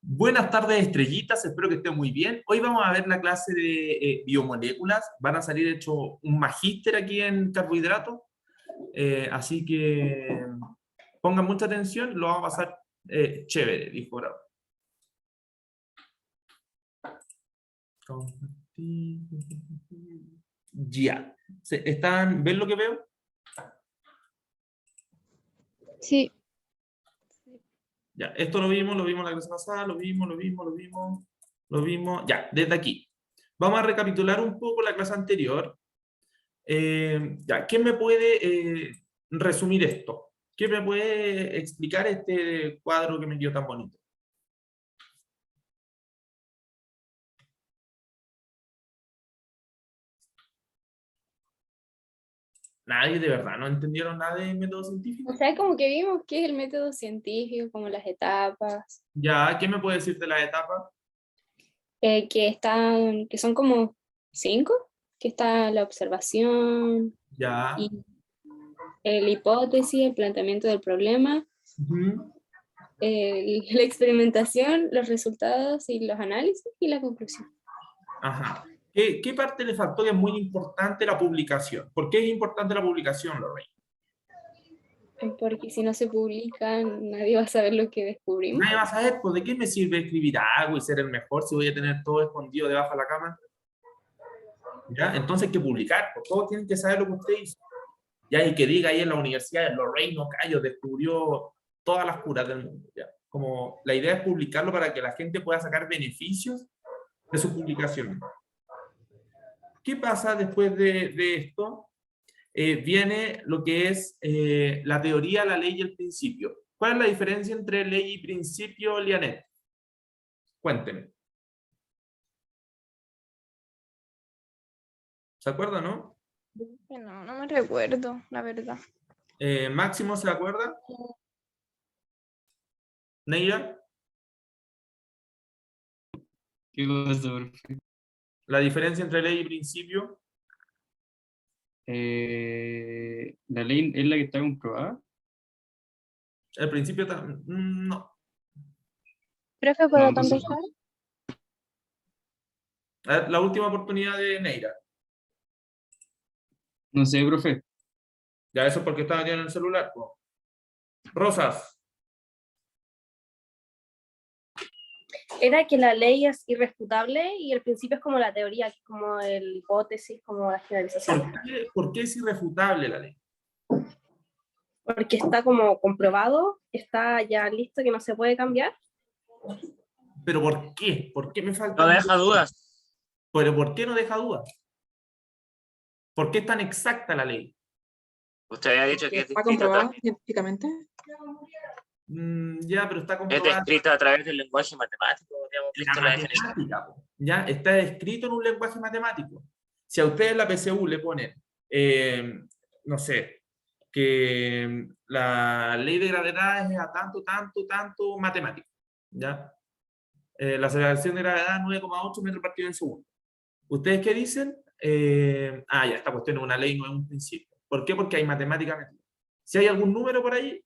Buenas tardes, estrellitas. Espero que estén muy bien. Hoy vamos a ver la clase de biomoléculas. Van a salir hecho un magíster aquí en carbohidratos. Así que pongan mucha atención. Lo vamos a pasar chévere, dijo Bravo. Ya. ¿Ven lo que veo? Sí. Ya, esto lo vimos la clase pasada, lo vimos. Ya, desde aquí. Vamos a recapitular un poco la clase anterior. Ya, ¿quién me puede resumir esto? ¿Quién me puede explicar este cuadro que me quedó tan bonito? Nadie, de verdad, ¿no entendieron nada de método científico? O sea, como que vimos qué es el método científico, como las etapas, Ya, ¿quién me puede decir de las etapas? que son como 5, que está la observación, Ya. y la hipótesis, el planteamiento del problema, Ujú. la experimentación, los resultados y los análisis y la conclusión. Ajá. ¿Qué parte le faltó que es muy importante la publicación? ¿Por qué es importante la publicación, Lorraine? Porque si no se publica, nadie va a saber lo que descubrimos. Nadie va a saber, pues, ¿de qué me sirve escribir algo y ser el mejor si voy a tener todo escondido debajo de la cama? ¿Ya? Entonces hay que publicar, pues, todos tienen que saber lo que usted hizo. Ya, y que diga ahí en la universidad, Lorraine Ocayo descubrió todas las curas del mundo. ¿Ya? Como la idea es publicarlo para que la gente pueda sacar beneficios de su publicación. ¿Qué pasa después de esto? Viene lo que es la teoría, la ley y el principio. ¿Cuál es la diferencia entre ley y principio, Lianet? Cuénteme. ¿Se acuerda, no? No, no me recuerdo, la verdad. Máximo, ¿se acuerda? Neira, ¿Qué cosa, profe? la diferencia entre ley y principio. La ley es la que está comprobada. El principio no. Profe, No, ¿puedo entonces, contestar? A ver, la última oportunidad de Neira. no sé, profe. Ya eso es porque está metido en el celular, po. Rosas. Era que la ley es irrefutable y el principio es como la teoría, que es como el hipótesis, como la generalización. ¿Por qué es irrefutable la ley? Porque está como comprobado, está ya listo que no se puede cambiar. ¿Pero por qué? ¿Por qué me falta? No deja dudas. ¿Pero por qué no deja dudas? ¿Por qué es tan exacta la ley? Usted había dicho que es ¿Está descrita, comprobado científicamente? Ya, pero está es comprobado. descrita a través del lenguaje matemático, habíamos La visto la definición. matemática, po. Ya está escrito en un lenguaje matemático. Si a ustedes en la PSU le ponen, no sé, que la ley de gravedad es a tanto matemático, ¿ya? La aceleración de gravedad 9,8 metros por partido en segundo. ¿Ustedes qué dicen? Ya, esta cuestión es una ley, no es un principio. ¿Por qué? Porque hay matemática metida. Si hay algún número por ahí,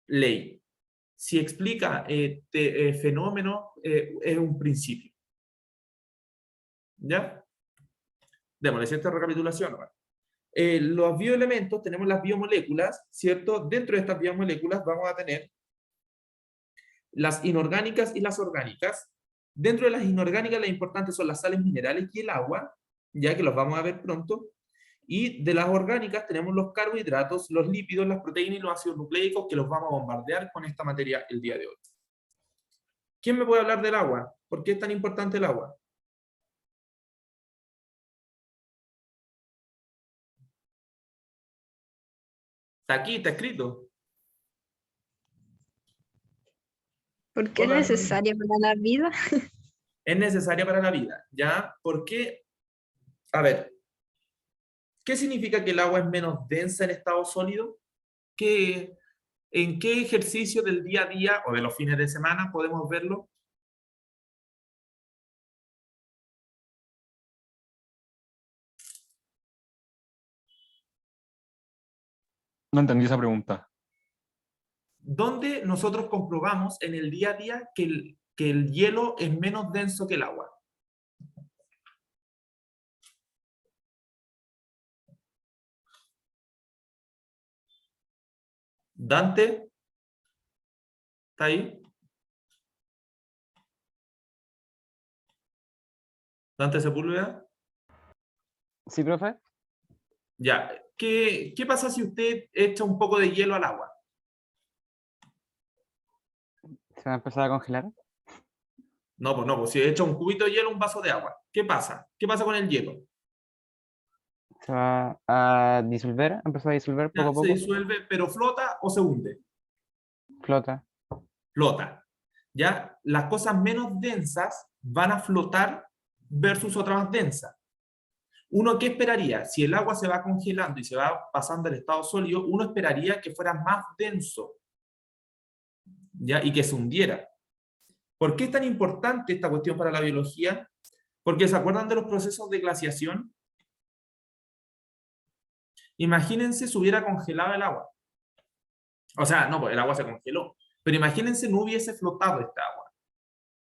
ley. Si explica fenómeno, es un principio. ¿Ya? Démosle cierta recapitulación. Los bioelementos, tenemos las biomoléculas, ¿cierto? Dentro de estas biomoléculas vamos a tener las inorgánicas y las orgánicas. Dentro de las inorgánicas, las importantes son las sales minerales y el agua, ya que los vamos a ver pronto. Y de las orgánicas tenemos los carbohidratos, los lípidos, las proteínas y los ácidos nucleicos, que los vamos a bombardear con esta materia el día de hoy. ¿Quién me puede hablar del agua? ¿Por qué es tan importante el agua? Está aquí, está escrito. ¿Por qué es Hola. necesaria para la vida? Es necesaria para la vida, ¿ya? ¿Por qué? A ver, ¿qué significa que el agua es menos densa en estado sólido? ¿En qué ejercicio del día a día o de los fines de semana podemos verlo? No entendí esa pregunta. ¿Dónde nosotros comprobamos en el día a día que que el hielo es menos denso que el agua? Dante, ¿está ahí? Dante Sepúlveda. Sí, profe. Ya. ¿Qué pasa si usted echa un poco de hielo al agua? Se va a empezar a congelar. No, pues si echa un cubito de hielo, un vaso de agua. ¿Qué pasa? ¿Qué pasa con el hielo? Se va a disolver, empezar a disolver poco a Se poco. disuelve, pero flota o se hunde. Flota. Flota. ¿Ya? Las cosas menos densas van a flotar versus otra más densa. ¿Uno qué esperaría? Si el agua se va congelando y se va pasando al estado sólido, uno esperaría que fuera más denso, ¿ya? Y que se hundiera. ¿Por qué es tan importante esta cuestión para la biología? Porque ¿se acuerdan de los procesos de glaciación? Imagínense si hubiera congelado el agua. O sea, no, pues el agua se congeló. Pero imagínense no hubiese flotado esta agua.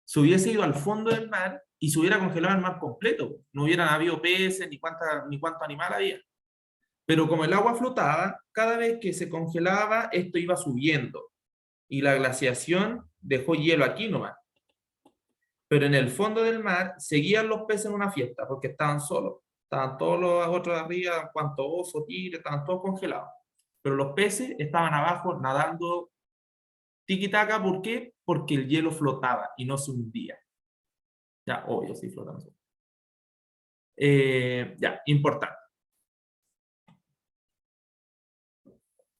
Se hubiese ido al fondo del mar y se hubiera congelado el mar completo. No hubieran habido peces ni cuánto animal había. Pero como el agua flotaba, cada vez que se congelaba, esto iba subiendo. Y la glaciación dejó hielo aquí nomás. Pero en el fondo del mar seguían los peces en una fiesta porque estaban solos. Estaban todos los otros de arriba, cuanto oso, tigre, estaban todos congelados. Pero los peces estaban abajo nadando tiki-taka. ¿Por qué? Porque el hielo flotaba y no se hundía. Ya, obvio, sí flotaba. Ya, importante.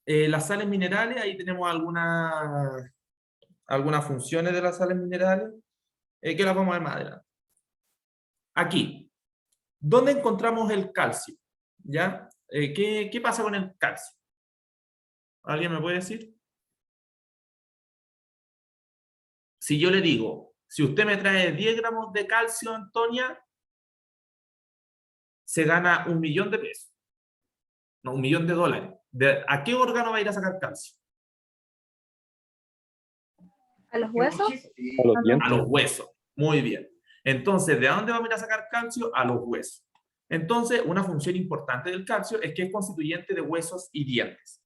Las sales minerales, ahí tenemos algunas funciones de las sales minerales, que las vamos a ver más adelante. Aquí, ¿dónde encontramos el calcio? ¿Ya? ¿Qué pasa con el calcio? ¿Alguien me puede decir? Si yo le digo, si usted me trae 10 gramos de calcio, Antonia, se gana $1.000.000. No, $1.000.000. ¿A qué órgano va a ir a sacar calcio? ¿A los huesos? A los A dientes. los huesos. Muy bien. Entonces, ¿de dónde vamos a ir a sacar calcio? A los huesos. Entonces, una función importante del calcio es que es constituyente de huesos y dientes.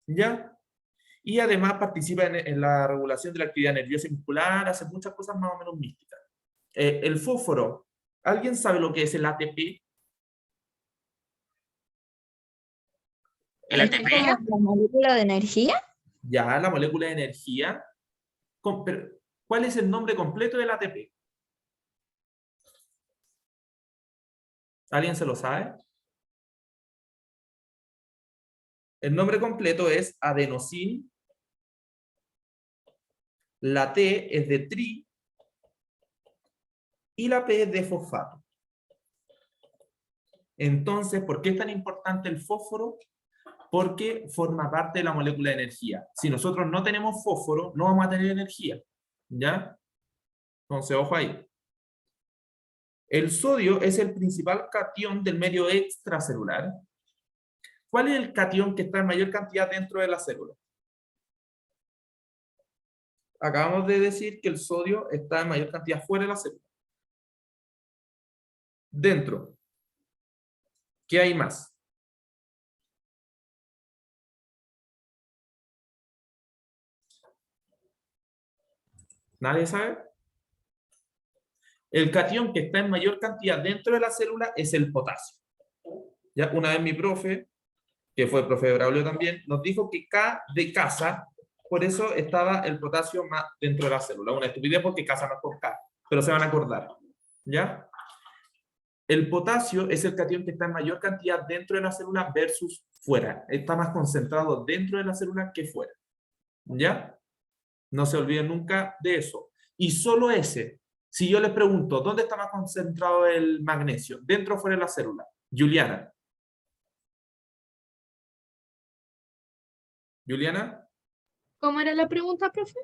¿Ya? Y además participa en la regulación de la actividad nerviosa y muscular, hace muchas cosas más o menos místicas. El fósforo. ¿Alguien sabe lo que es el ATP? ¿El ATP? ¿La molécula de energía? Ya, la molécula de energía. Pero, ¿cuál es el nombre completo del ATP? ¿Alguien se lo sabe? El nombre completo es adenosín. La T es de tri y la P es de fosfato. Entonces, ¿por qué es tan importante el fósforo? Porque forma parte de la molécula de energía. Si nosotros no tenemos fósforo, no vamos a tener energía. ¿Ya? Entonces, ojo ahí. El sodio es el principal catión del medio extracelular. ¿Cuál es el catión que está en mayor cantidad dentro de la célula? Acabamos de decir que el sodio está en mayor cantidad fuera de la célula. Dentro. ¿Qué hay más? ¿Nadie sabe? El catión que está en mayor cantidad dentro de la célula es el potasio. Ya una vez mi profe, que fue el profe de Braulio también, nos dijo que K de casa, por eso estaba el potasio más dentro de la célula. Una estupidez porque casa no es con K, pero se van a acordar. ¿Ya? El potasio es el catión que está en mayor cantidad dentro de la célula versus fuera. Está más concentrado dentro de la célula que fuera. ¿Ya? No se olviden nunca de eso. Y solo ese. Si yo les pregunto, ¿dónde está más concentrado el magnesio? ¿Dentro o fuera de la célula? Juliana. Juliana, ¿Cómo era la pregunta, profe?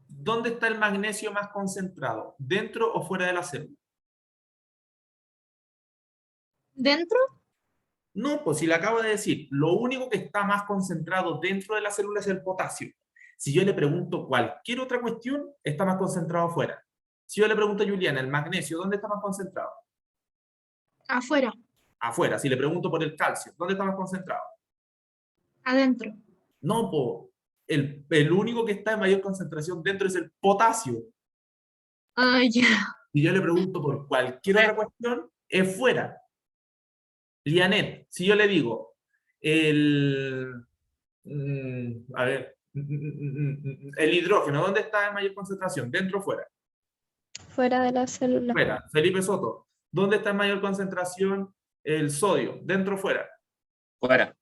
¿dónde está el magnesio más concentrado? ¿Dentro o fuera de la célula? ¿Dentro? No, pues si le acabo de decir, lo único que está más concentrado dentro de la célula es el potasio. Si yo le pregunto cualquier otra cuestión, está más concentrado afuera. Si yo le pregunto a Juliana, el magnesio, ¿dónde está más concentrado? Afuera, Afuera. Si le pregunto por el calcio, ¿dónde está más concentrado? adentro. No, po. El único que está en mayor concentración dentro es el potasio. Ah, ya. Si yo le pregunto por cualquier otra cuestión, es fuera. Lianet, si yo le digo, a ver, el hidrógeno, ¿dónde está en mayor concentración? ¿Dentro o fuera? Fuera de la célula. Fuera. Felipe Soto, ¿dónde está en mayor concentración el sodio? ¿Dentro o fuera? Fuera.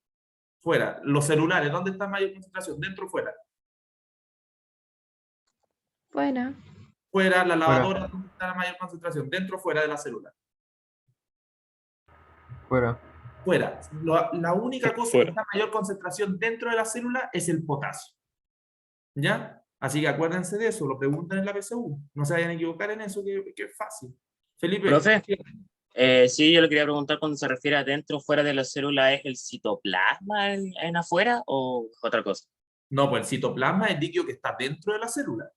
Fuera. Los celulares, ¿dónde está en mayor concentración? ¿Dentro o fuera? Fuera. Fuera. La lavadora, ¿dónde está la mayor concentración? ¿Dentro o fuera de la célula? Fuera. Fuera. La única cosa Fuera. que está en mayor concentración dentro de la célula es el potasio. ¿Ya? Así que acuérdense de eso, lo preguntan en la PSU. No se vayan a equivocar en eso, que es fácil. Felipe. Profe, sí, yo le quería preguntar cuando se refiere a dentro o fuera de la célula, ¿es el citoplasma en afuera o es otra cosa? No, pues el citoplasma es el líquido que está dentro de la célula.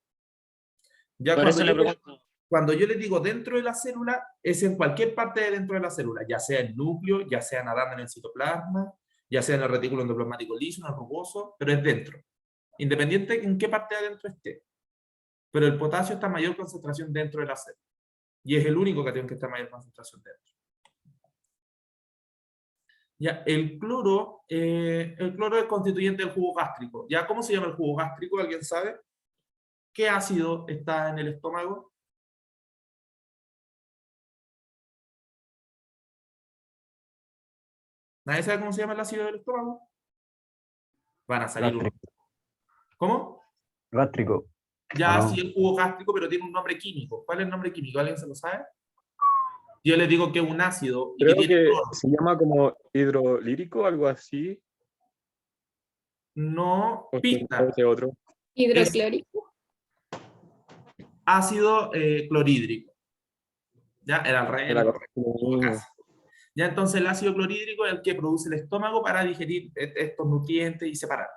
Ya Por eso le pregunto. cuando yo les digo dentro de la célula, es en cualquier parte de dentro de la célula, ya sea el núcleo, ya sea nadando en el citoplasma, ya sea en el retículo endoplasmático liso, en el rugoso, pero es dentro. Independiente en qué parte de adentro esté. Pero el potasio está en mayor concentración dentro de la célula. Y es el único cation que está en mayor concentración dentro. Ya, el cloro es constituyente del jugo gástrico. ¿Ya? ¿Cómo se llama el jugo gástrico? ¿Alguien sabe? ¿Qué ácido está en el estómago? ¿Nadie sabe cómo se llama el ácido del estómago? Van a salir uno. ¿Cómo? Gástrico. Ya, No. sí, el jugo gástrico, pero tiene un nombre químico. ¿Cuál es el nombre químico? ¿Alguien se lo sabe? Yo les digo que es un ácido y Creo que tiene que cloro. se llama como hidrolírico, algo así. No, O pista. ese otro. Hidroclórico. Ácido clorhídrico. ¿Ya? Era al revés. Era Casi. Ya, entonces el ácido clorhídrico es el que produce el estómago para digerir estos nutrientes y separar.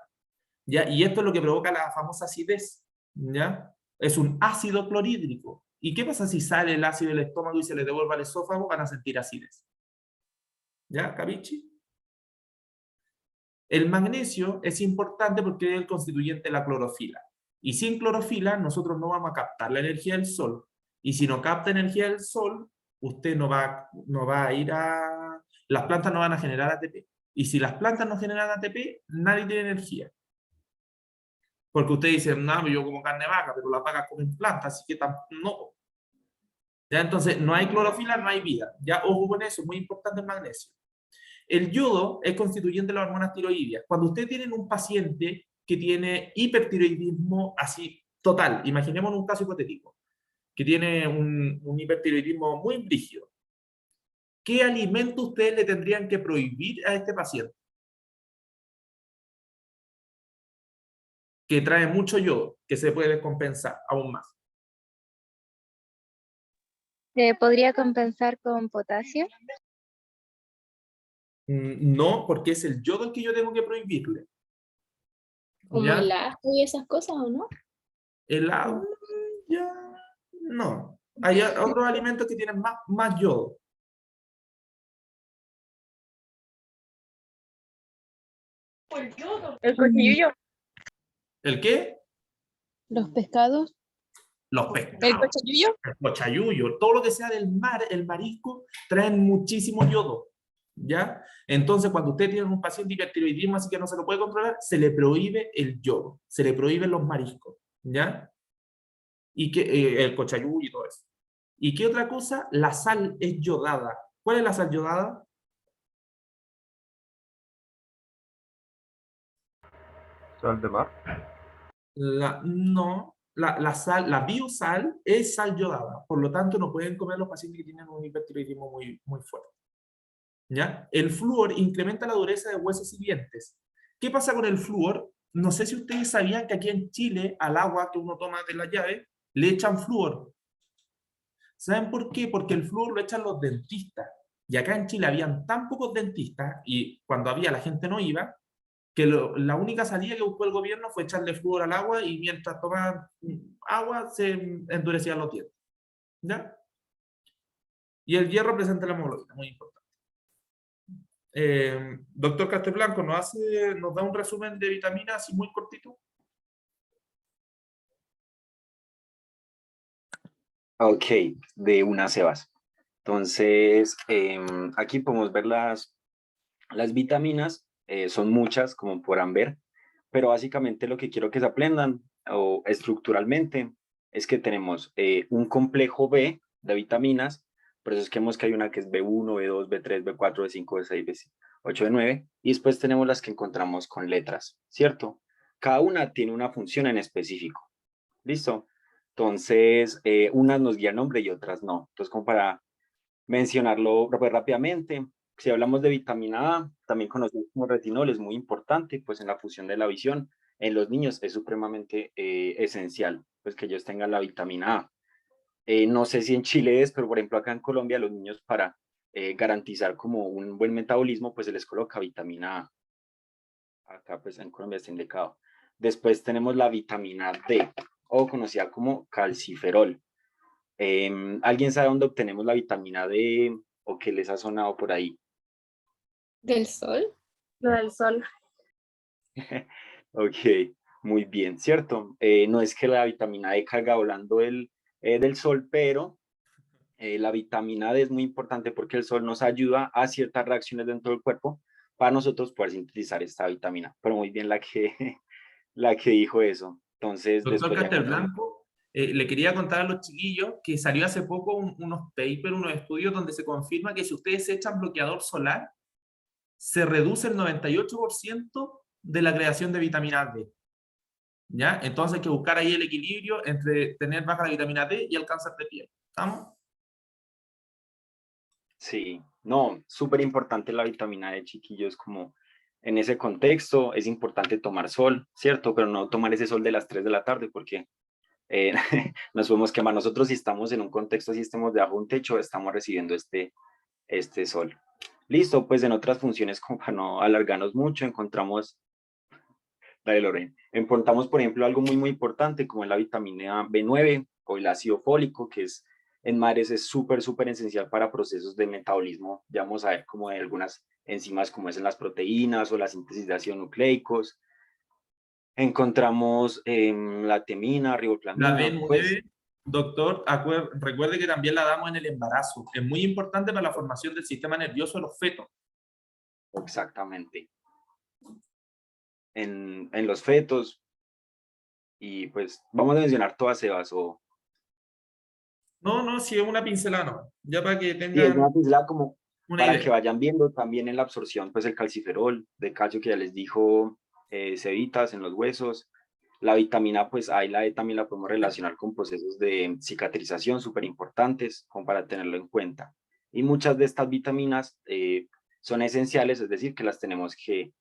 ¿Ya? Y esto es lo que provoca la famosa acidez. ¿Ya? Es un ácido clorhídrico. ¿Y qué pasa si sale el ácido del estómago y se le devuelve al esófago? Van a sentir acidez. ¿Ya, Capichi? El magnesio es importante porque es el constituyente de la clorofila. Y sin clorofila nosotros no vamos a captar la energía del sol. Y si no capta energía del sol, usted no va a ir a... Las plantas no van a generar ATP. Y si las plantas no generan ATP, nadie tiene energía. Porque usted dice, no, yo como carne de vaca, pero las vacas comen plantas, así que no. ¿Ya? Entonces, no hay clorofila, no hay vida. Ya, ojo con eso, es muy importante el magnesio. El yodo es constituyente de las hormonas tiroideas. Cuando usted tiene un paciente que tiene hipertiroidismo así total, imaginemos un caso hipotético, que tiene un hipertiroidismo muy brígido, ¿qué alimento ustedes le tendrían que prohibir a este paciente? Que trae mucho yodo, que se puede compensar aún más. ¿Podría compensar con potasio? No, porque es el yodo el que yo tengo que prohibirle. Como ¿Ya? el ajo y esas cosas, ¿o no? El agua, ya, no. Hay otros alimentos que tienen más yodo. El cochillo. ¿El qué? Los pescados. Los El pescados, cochillo. el cochayuyo, todo lo que sea del mar, el marisco, traen muchísimo yodo. ¿Ya? Entonces, cuando usted tiene un paciente hipertiroidismo, así que no se lo puede controlar, se le prohíbe el yodo, se le prohíben los mariscos. ¿Ya? Y que, el cochayuyo y todo eso. ¿Y qué otra cosa? La sal es yodada. ¿Cuál es la sal yodada? Sal de mar. No, la biosal es sal yodada, por lo tanto no pueden comer los pacientes que tienen un hipertiroidismo muy, muy fuerte. ¿Ya? El flúor incrementa la dureza de huesos y dientes. ¿Qué pasa con el flúor? No sé si ustedes sabían que aquí en Chile, al agua que uno toma de la llave, le echan flúor. ¿Saben por qué? Porque el flúor lo echan los dentistas. Y acá en Chile habían tan pocos dentistas, y cuando había la gente no iba, que la única salida que buscó el gobierno fue echarle flúor al agua y mientras tomaban agua se endurecían los dientes. ¿Ya? Y el hierro presenta la hemoglobina, muy importante. Doctor Casteblanco, ¿nos da un resumen de vitaminas así muy cortito? Ok, de una Sebas. Entonces, aquí podemos ver las vitaminas, son muchas, como podrán ver, pero básicamente lo que quiero que se aprendan, o estructuralmente, es que tenemos un complejo B de vitaminas, por eso es que vemos que hay una que es B1, B2, B3, B4, B5, B6, B8, B9, y después tenemos las que encontramos con letras, ¿cierto? Cada una tiene una función en específico, ¿listo? Entonces, unas nos guían nombre y otras no. Entonces, como para mencionarlo rápidamente, si hablamos de vitamina A, también conocido como retinol, es muy importante, pues en la fusión de la visión, en los niños es supremamente esencial, pues que ellos tengan la vitamina A. No sé si en Chile es, pero por ejemplo acá en Colombia los niños para garantizar como un buen metabolismo, pues se les coloca vitamina A. Acá pues en Colombia está indicado. Después tenemos la vitamina D, o conocida como calciferol. ¿Alguien sabe dónde obtenemos la vitamina D o qué les ha sonado por ahí? ¿Del sol? Lo del sol. Ok, muy bien, ¿cierto? No es que la vitamina D caiga volando del sol, pero la vitamina D es muy importante porque el sol nos ayuda a ciertas reacciones dentro del cuerpo para nosotros poder sintetizar esta vitamina. Pero muy bien la que dijo eso. Entonces, Doctor después ya Casteblanco, le quería contar a los chiquillos que salió hace poco unos papers, unos estudios donde se confirma que si ustedes echan bloqueador solar, se reduce el 98% de la creación de vitamina D. ¿Ya? Entonces hay que buscar ahí el equilibrio entre tener baja la vitamina D y el cáncer de piel. ¿Estamos? Sí, no, súper importante la vitamina D, chiquillos, como en ese contexto es importante tomar sol, ¿cierto? Pero no tomar ese sol de las 3 de la tarde porque nos podemos quemar. Nosotros si estamos en un contexto, si estamos debajo de un techo, estamos recibiendo este sol. Listo, pues en otras funciones, como para no alargarnos mucho, encontramos, dale Lorena, encontramos por ejemplo algo muy importante como es la vitamina B9 o el ácido fólico, que es en madres es súper esencial para procesos de metabolismo. Ya vamos a ver como de algunas enzimas como es en las proteínas o la síntesis de ácidos nucleicos. Encontramos la temina, La riboflavina, B9, pues, doctor, recuerde que también la damos en el embarazo. Es muy importante para la formación del sistema nervioso de los fetos. exactamente. En los fetos. Y pues vamos a mencionar todas, Sebas, o No, si es una pincelada, no. Ya para que sí, es tengan una pincelada como una para que idea. vayan viendo también en la absorción, pues el calciferol, de calcio que ya les dijo Cevitas en los huesos. La vitamina, pues ahí la E también la podemos relacionar con procesos de cicatrización súper importantes, como para tenerlo en cuenta. Y muchas de estas vitaminas son esenciales, es decir, que las tenemos que,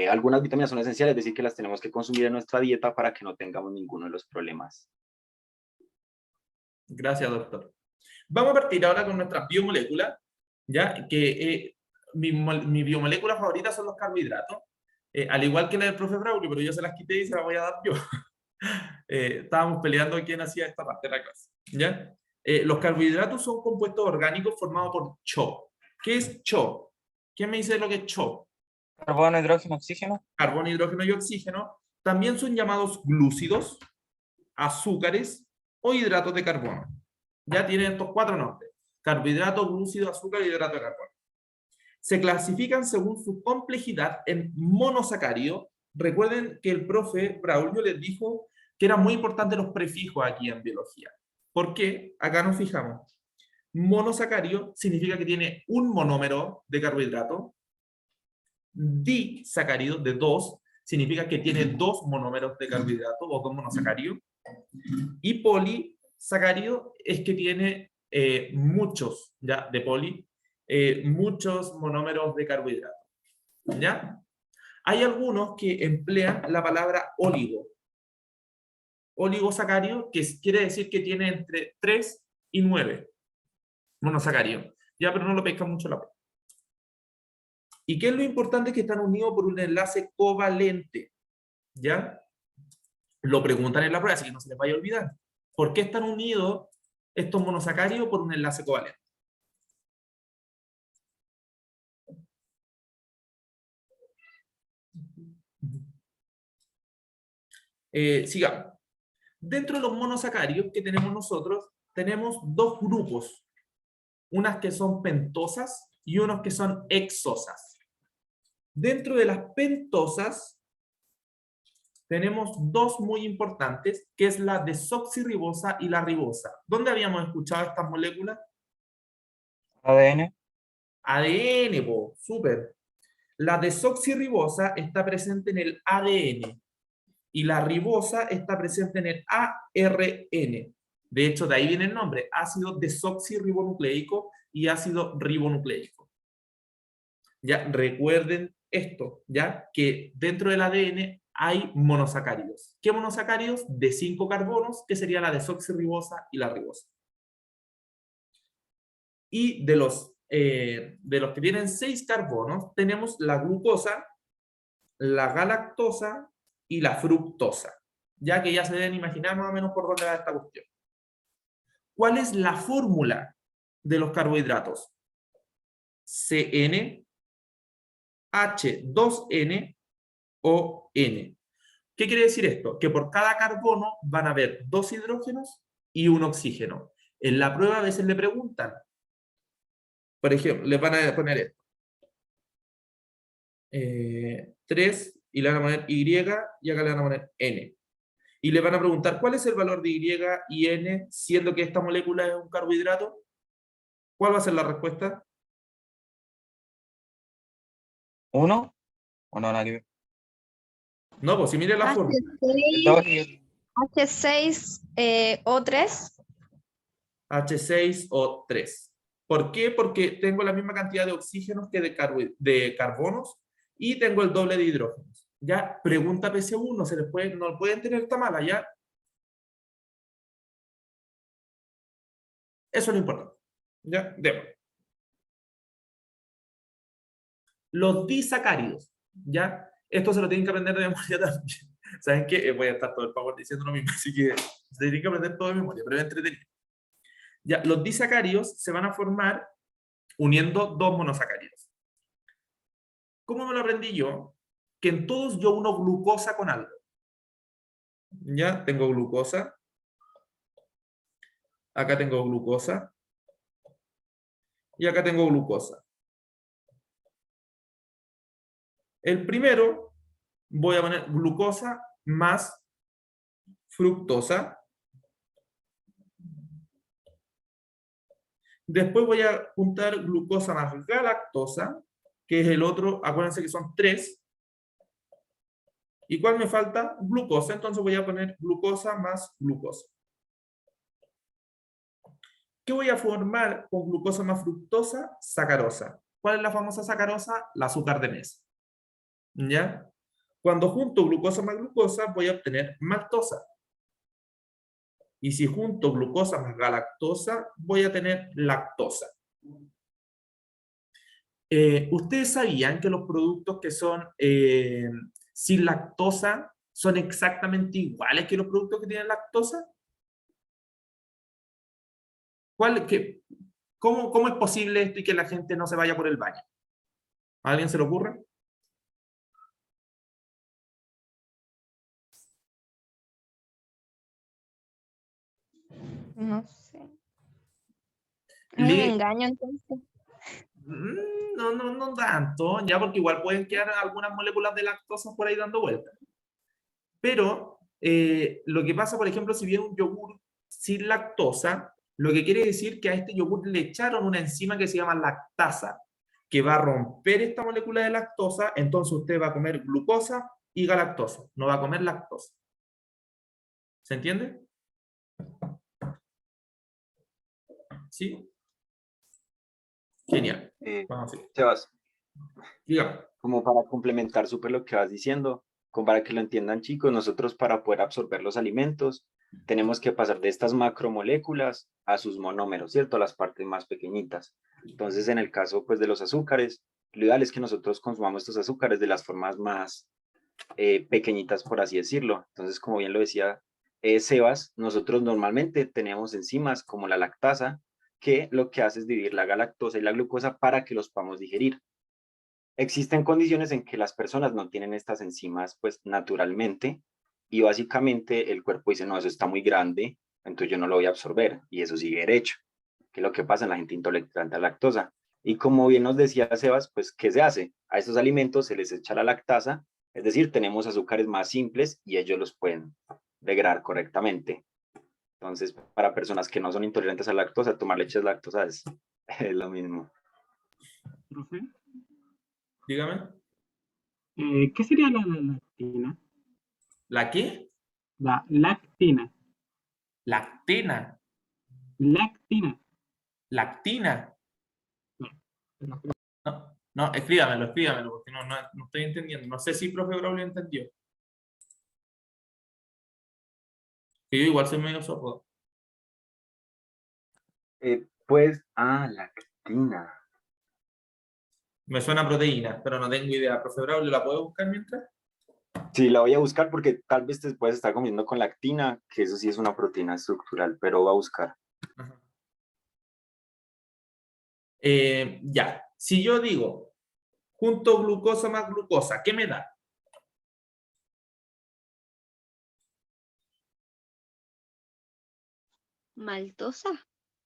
algunas vitaminas son esenciales, es decir, que las tenemos que consumir en nuestra dieta para que no tengamos ninguno de los problemas. Gracias, doctor. Vamos a partir ahora con nuestras biomoléculas, ¿ya? Que mi biomolécula favorita son los carbohidratos, al igual que la del profe Braulio, pero yo se las quité y se las voy a dar yo. Estábamos peleando quién hacía esta parte de la clase, ¿ya? Los carbohidratos son compuestos orgánicos formados por CHO. ¿Qué es CHO? ¿Quién me dice lo que es CHO? Carbono, hidrógeno, oxígeno. Carbono, hidrógeno y oxígeno. También son llamados glúcidos, azúcares o hidratos de carbono. Ya tienen estos 4 nombres: carbohidrato, glúcido, azúcar y hidrato de carbono. Se clasifican según su complejidad en monosacárido. Recuerden que el profe Braulio les dijo que eran muy importantes los prefijos aquí en biología. ¿Por qué? Acá nos fijamos. Monosacárido significa que tiene un monómero de carbohidrato. Disacárido, de 2, significa que tiene 2 monómeros de carbohidrato o 2 monosacáridos. Y polisacárido es que tiene muchos, ya, de poli, muchos monómeros de carbohidrato. ¿Ya? Hay algunos que emplean la palabra óligo. Oligosacárido, que quiere decir que tiene entre 3 y 9 monosacáridos. Ya, pero no lo pesca mucho la pena. ¿Y qué es lo importante? Que están unidos por un enlace covalente. ¿Ya? Lo preguntan en la prueba, así que no se les vaya a olvidar. ¿Por qué están unidos estos monosacáridos por un enlace covalente? Sigamos. Dentro de los monosacáridos que tenemos nosotros, tenemos dos grupos. Unas que son pentosas y unos que son hexosas. Dentro de las pentosas, tenemos dos muy importantes, que es la desoxirribosa y la ribosa. ¿Dónde habíamos escuchado estas moléculas? ADN. ADN, po, súper. La desoxirribosa está presente en el ADN y la ribosa está presente en el ARN. De hecho, de ahí viene el nombre, ácido desoxirribonucleico y ácido ribonucleico. Ya, recuerden esto, ya, que dentro del ADN hay monosacáridos. ¿Qué monosacáridos? De 5 carbonos, que sería la desoxirribosa y la ribosa. Y de los que tienen 6 carbonos, tenemos la glucosa, la galactosa y la fructosa. Ya que ya se deben imaginar más o menos por dónde va esta cuestión. ¿Cuál es la fórmula de los carbohidratos? CN, H2N o N. ¿Qué quiere decir esto? Que por cada carbono van a haber 2 hidrógenos y un oxígeno. En la prueba a veces le preguntan, por ejemplo, le van a poner esto. 3 y le van a poner Y y acá le van a poner N. Y le van a preguntar, ¿cuál es el valor de Y y N siendo que esta molécula es un carbohidrato? ¿Cuál va a ser la respuesta? ¿1? ¿O no, nada que ver? No, pues si mire la fórmula. H6 O3. H6 o 3. ¿Por qué? Porque tengo la misma cantidad de oxígenos que de carbonos y tengo el doble de hidrógenos. Ya, pregunta PC1, no pueden tener esta mala, ¿ya? Eso es lo importante. ¿Ya? Démosle. Los disacáridos, ¿ya? Esto se lo tienen que aprender de memoria también. ¿Saben qué? Voy a estar todo el power diciendo lo mismo, así que se tienen que aprender todo de memoria, pero es entretenido. Ya, los disacáridos se van a formar uniendo dos monosacáridos. ¿Cómo me lo aprendí yo? Que en todos yo uno glucosa con algo. Ya, tengo glucosa. Acá tengo glucosa. Y acá tengo glucosa. El primero, voy a poner glucosa más fructosa. Después voy a juntar glucosa más galactosa, que es el otro, acuérdense que son 3. ¿Y cuál me falta? Glucosa, entonces voy a poner glucosa más glucosa. ¿Qué voy a formar con glucosa más fructosa? Sacarosa. ¿Cuál es la famosa sacarosa? El azúcar de mesa. ¿Ya? Cuando junto glucosa más glucosa, voy a obtener maltosa. Y si junto glucosa más galactosa, voy a tener lactosa. ¿Ustedes sabían que los productos que son sin lactosa son exactamente iguales que los productos que tienen lactosa? ¿Cómo es posible esto y que la gente no se vaya por el baño? ¿A alguien se le ocurre? No sé. ¿Hay un Li- engaño entonces? No tanto, ya porque igual pueden quedar algunas moléculas de lactosa por ahí dando vueltas. Pero lo que pasa, por ejemplo, si viene un yogur sin lactosa, lo que quiere decir que a este yogur le echaron una enzima que se llama lactasa, que va a romper esta molécula de lactosa, entonces usted va a comer glucosa y galactosa, no va a comer lactosa. ¿Se entiende? ¿Sí? Genial. Vamos a seguir. Sebas, Dígame. como para complementar súper lo que vas diciendo, como para que lo entiendan chicos, nosotros para poder absorber los alimentos tenemos que pasar de estas macromoléculas a sus monómeros, ¿cierto? A las partes más pequeñitas. Entonces, en el caso pues de los azúcares, Lo ideal es que nosotros consumamos estos azúcares de las formas más pequeñitas, por así decirlo. Entonces, como bien lo decía Sebas, nosotros normalmente tenemos enzimas como la lactasa, que lo que hace es dividir la galactosa y la glucosa para que los podamos digerir. Existen condiciones en que las personas no tienen estas enzimas pues naturalmente y básicamente el cuerpo dice, no, eso está muy grande, entonces yo no lo voy a absorber y eso sigue derecho, que es lo que pasa en la gente intolerante a la lactosa. Y como bien nos decía Sebas, pues ¿qué se hace? A estos alimentos se les echa la lactasa, es decir, tenemos azúcares más simples y ellos los pueden degradar correctamente. Entonces, para personas que no son intolerantes a la lactosa, tomar leche de lactosa es lo mismo. Profe, Dígame. ¿qué sería la lactina? ¿La qué? La lactina. Lactina. Lactina. Lactina. No, no, escríbamelo, porque no estoy entendiendo. No sé si el profe Braulio entendió. Que yo igual soy medio sordo. Lactina. Me suena a proteína, pero no tengo idea. Profe Braulio, ¿la puedo buscar mientras? Sí, la voy a buscar porque tal vez te puedes estar comiendo con lactina, que eso sí es una proteína estructural, pero va a buscar. Ajá. Ya, si yo digo junto glucosa más glucosa, ¿qué me da? Maltosa.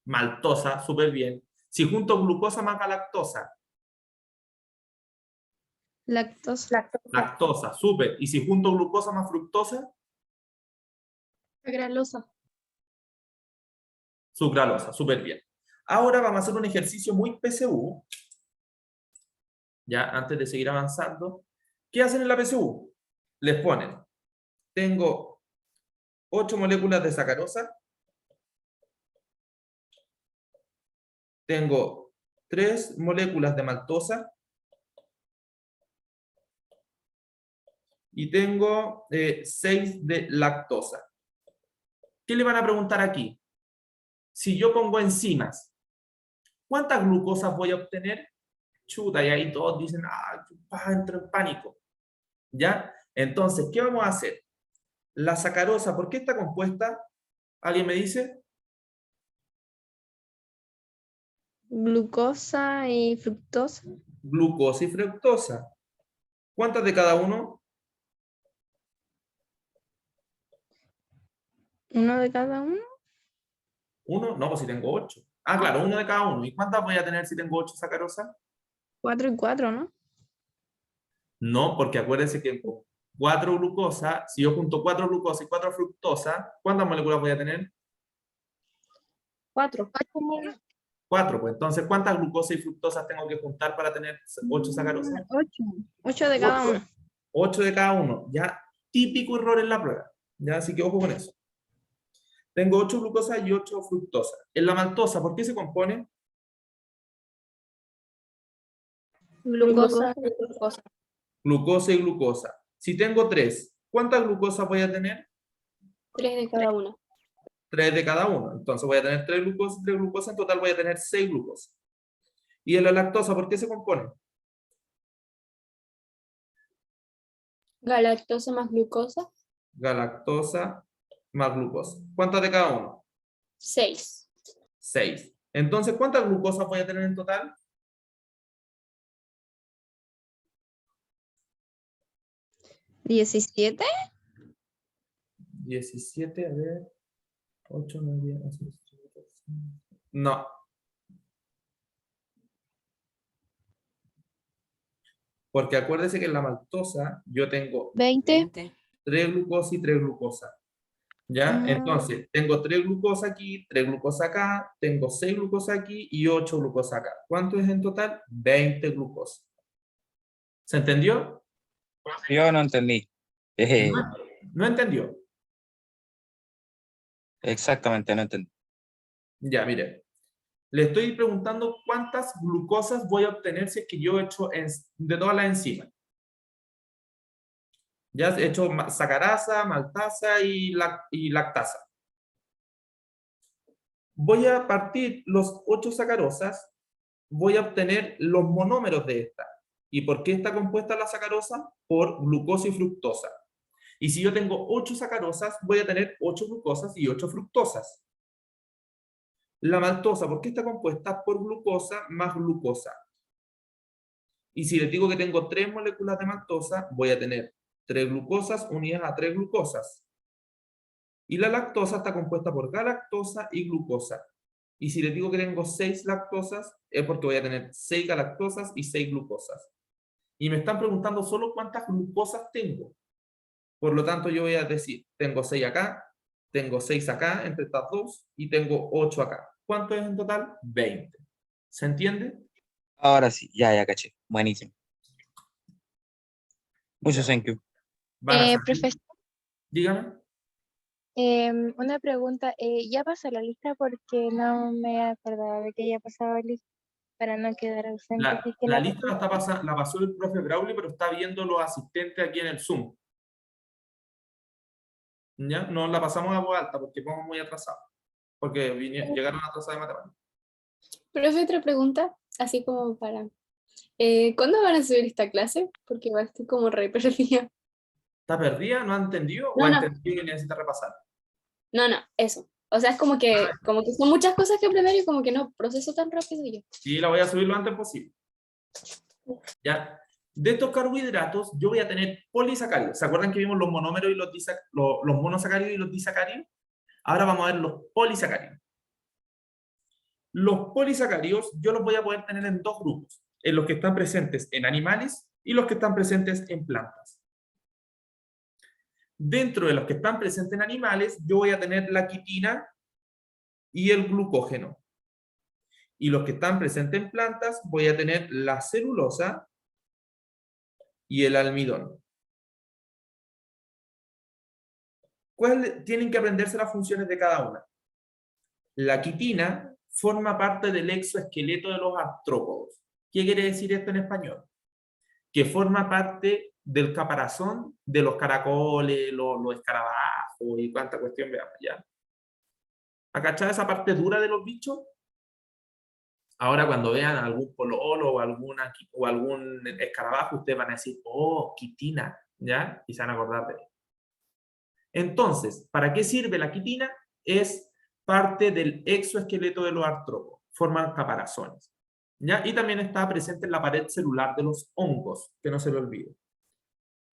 Maltosa, súper bien. Si junto glucosa más galactosa, Lactosa. lactosa, súper. Y si junto glucosa más fructosa, Sagralosa. sucralosa, súper bien. Ahora vamos a hacer un ejercicio muy PSU. Ya, antes de seguir avanzando. ¿Qué hacen en la PSU? Les ponen, tengo 8 moléculas de sacarosa, tengo 3 moléculas de maltosa y tengo 6 de lactosa. ¿Qué le van a preguntar aquí? Si yo pongo enzimas, ¿cuántas glucosas voy a obtener? Chuta, y ahí todos dicen, entro en pánico. ¿Ya? Entonces, ¿qué vamos a hacer? La sacarosa, ¿por qué está compuesta? ¿Alguien me dice? Glucosa y fructosa. Glucosa y fructosa. ¿Cuántas de cada uno? ¿Uno de cada uno? ¿Uno? No, pues si tengo 8. Ah, claro, uno de cada uno. ¿Y cuántas voy a tener si tengo 8 sacarosas? 4 y 4, ¿no? No, porque acuérdense que con 4 glucosa, si yo junto 4 glucosa y 4 fructosa, ¿cuántas moléculas voy a tener? 4. 4, pues entonces, ¿cuántas glucosas y fructosas tengo que juntar para tener 8 sacarosas? 8. 8 de cada uno. 8 de cada uno. Ya, típico error en la prueba. Ya, así que ojo con eso. Tengo 8 glucosas y 8 fructosas. En la maltosa, ¿por qué se compone? Glucosa. Glucosa y glucosa. Si tengo 3, ¿cuántas glucosas voy a tener? 3 de cada uno. 3 de cada uno. Entonces voy a tener 3 glucosas y 3 glucosas. En total voy a tener 6 glucosas. ¿Y en la lactosa, por qué se compone? Galactosa más glucosa. Galactosa más glucosa. ¿Cuántas de cada uno? 6. 6. Entonces, ¿cuántas glucosas voy a tener en total? 17. 17, a ver. 8, 9, 10, 11, 12, 13. No. Porque acuérdese que en la maltosa yo tengo 20. 3 glucosas y 3 glucosas. ¿Ya? Entonces, tengo 3 glucosas aquí, 3 glucosas acá, tengo 6 glucosas aquí y 8 glucosas acá. ¿Cuánto es en total? 20 glucosas. ¿Se entendió? Yo no entendí. ¿No entendió? Exactamente, no entendí. Ya, mire. Le estoy preguntando cuántas glucosas voy a obtener si es que yo he hecho de todas las enzimas. Ya he hecho sacarasa, maltasa y lactasa. Voy a partir los 8 sacarosas, voy a obtener los monómeros de esta. ¿Y por qué está compuesta la sacarosa? Por glucosa y fructosa. Y si yo tengo 8 sacarosas, voy a tener 8 glucosas y 8 fructosas. La maltosa, ¿por qué está compuesta? Por glucosa más glucosa. Y si les digo que tengo 3 moléculas de maltosa, voy a tener 3 glucosas unidas a 3 glucosas. Y la lactosa está compuesta por galactosa y glucosa. Y si les digo que tengo 6 lactosas, es porque voy a tener 6 galactosas y 6 glucosas. Y me están preguntando solo cuántas glucosas tengo. Por lo tanto, yo voy a decir, tengo 6 acá, tengo 6 acá, entre estas dos, y tengo 8 acá. ¿Cuánto es en total? 20. ¿Se entiende? Ahora sí, ya caché. Buenísimo. Muchas Ya. thank you. Van a salir- Profesor, Dígame. una pregunta. Ya pasó la lista porque no me acordaba de que ya pasaba la lista para no quedar ausente. La, si es que la la lista la pasó el profe Brauli, pero está viendo los asistentes aquí en el Zoom. ¿Ya? No la pasamos a voz alta porque vamos muy atrasados. Porque llegaron atrasados de matemáticas. Profe, otra pregunta, así como para... ¿cuándo van a subir esta clase? Porque igual estoy como re perdida. ¿Está perdida? ¿No ha entendido? ¿O No, ha no. entendido y necesita repasar? No, eso. O sea, es como que son muchas cosas que aprender y como que no proceso tan rápido yo. Sí, la voy a subir lo antes posible. ¿Ya? De estos carbohidratos, yo voy a tener polisacáridos. ¿Se acuerdan que vimos los monómeros y los monosacáridos y los disacáridos? Ahora vamos a ver los polisacáridos. Los polisacáridos yo los voy a poder tener en 2 grupos. En los que están presentes en animales y los que están presentes en plantas. Dentro de los que están presentes en animales, yo voy a tener la quitina y el glucógeno. Y los que están presentes en plantas, voy a tener la celulosa y el almidón. ¿Cuáles tienen que aprenderse las funciones de cada una? La quitina forma parte del exoesqueleto de los artrópodos. ¿Qué quiere decir esto en español? Que forma parte del caparazón de los caracoles, los escarabajos y cuánta cuestión veamos ya. ¿Acachada esa parte dura de los bichos? Ahora cuando vean algún pololo o algún escarabajo, ustedes van a decir, oh, quitina, ¿ya? Y se van a acordar de él. Entonces, ¿para qué sirve la quitina? Es parte del exoesqueleto de los artrópodos. Forman caparazones, ¿ya? Y también está presente en la pared celular de los hongos, que no se lo olvide.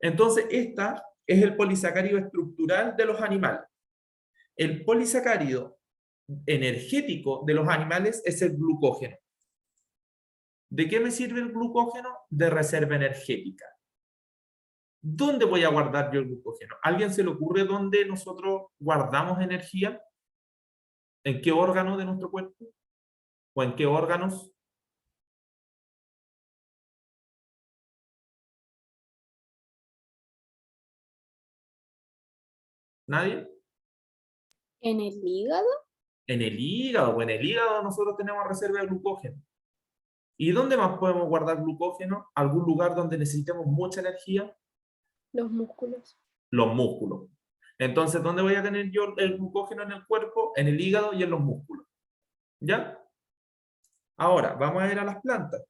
Entonces, esta es el polisacárido estructural de los animales. El polisacárido energético de los animales es el glucógeno. ¿De qué me sirve el glucógeno? De reserva energética. ¿Dónde voy a guardar yo el glucógeno? ¿A alguien se le ocurre dónde nosotros guardamos energía? ¿En qué órgano de nuestro cuerpo? ¿O en qué órganos? ¿Nadie? ¿En el hígado? En el hígado. O en el hígado nosotros tenemos reserva de glucógeno. ¿Y dónde más podemos guardar glucógeno? ¿Algún lugar donde necesitemos mucha energía? Los músculos. Los músculos. Entonces, ¿dónde voy a tener yo el glucógeno en el cuerpo? En el hígado y en los músculos. ¿Ya? Ahora, vamos a ver a las plantas.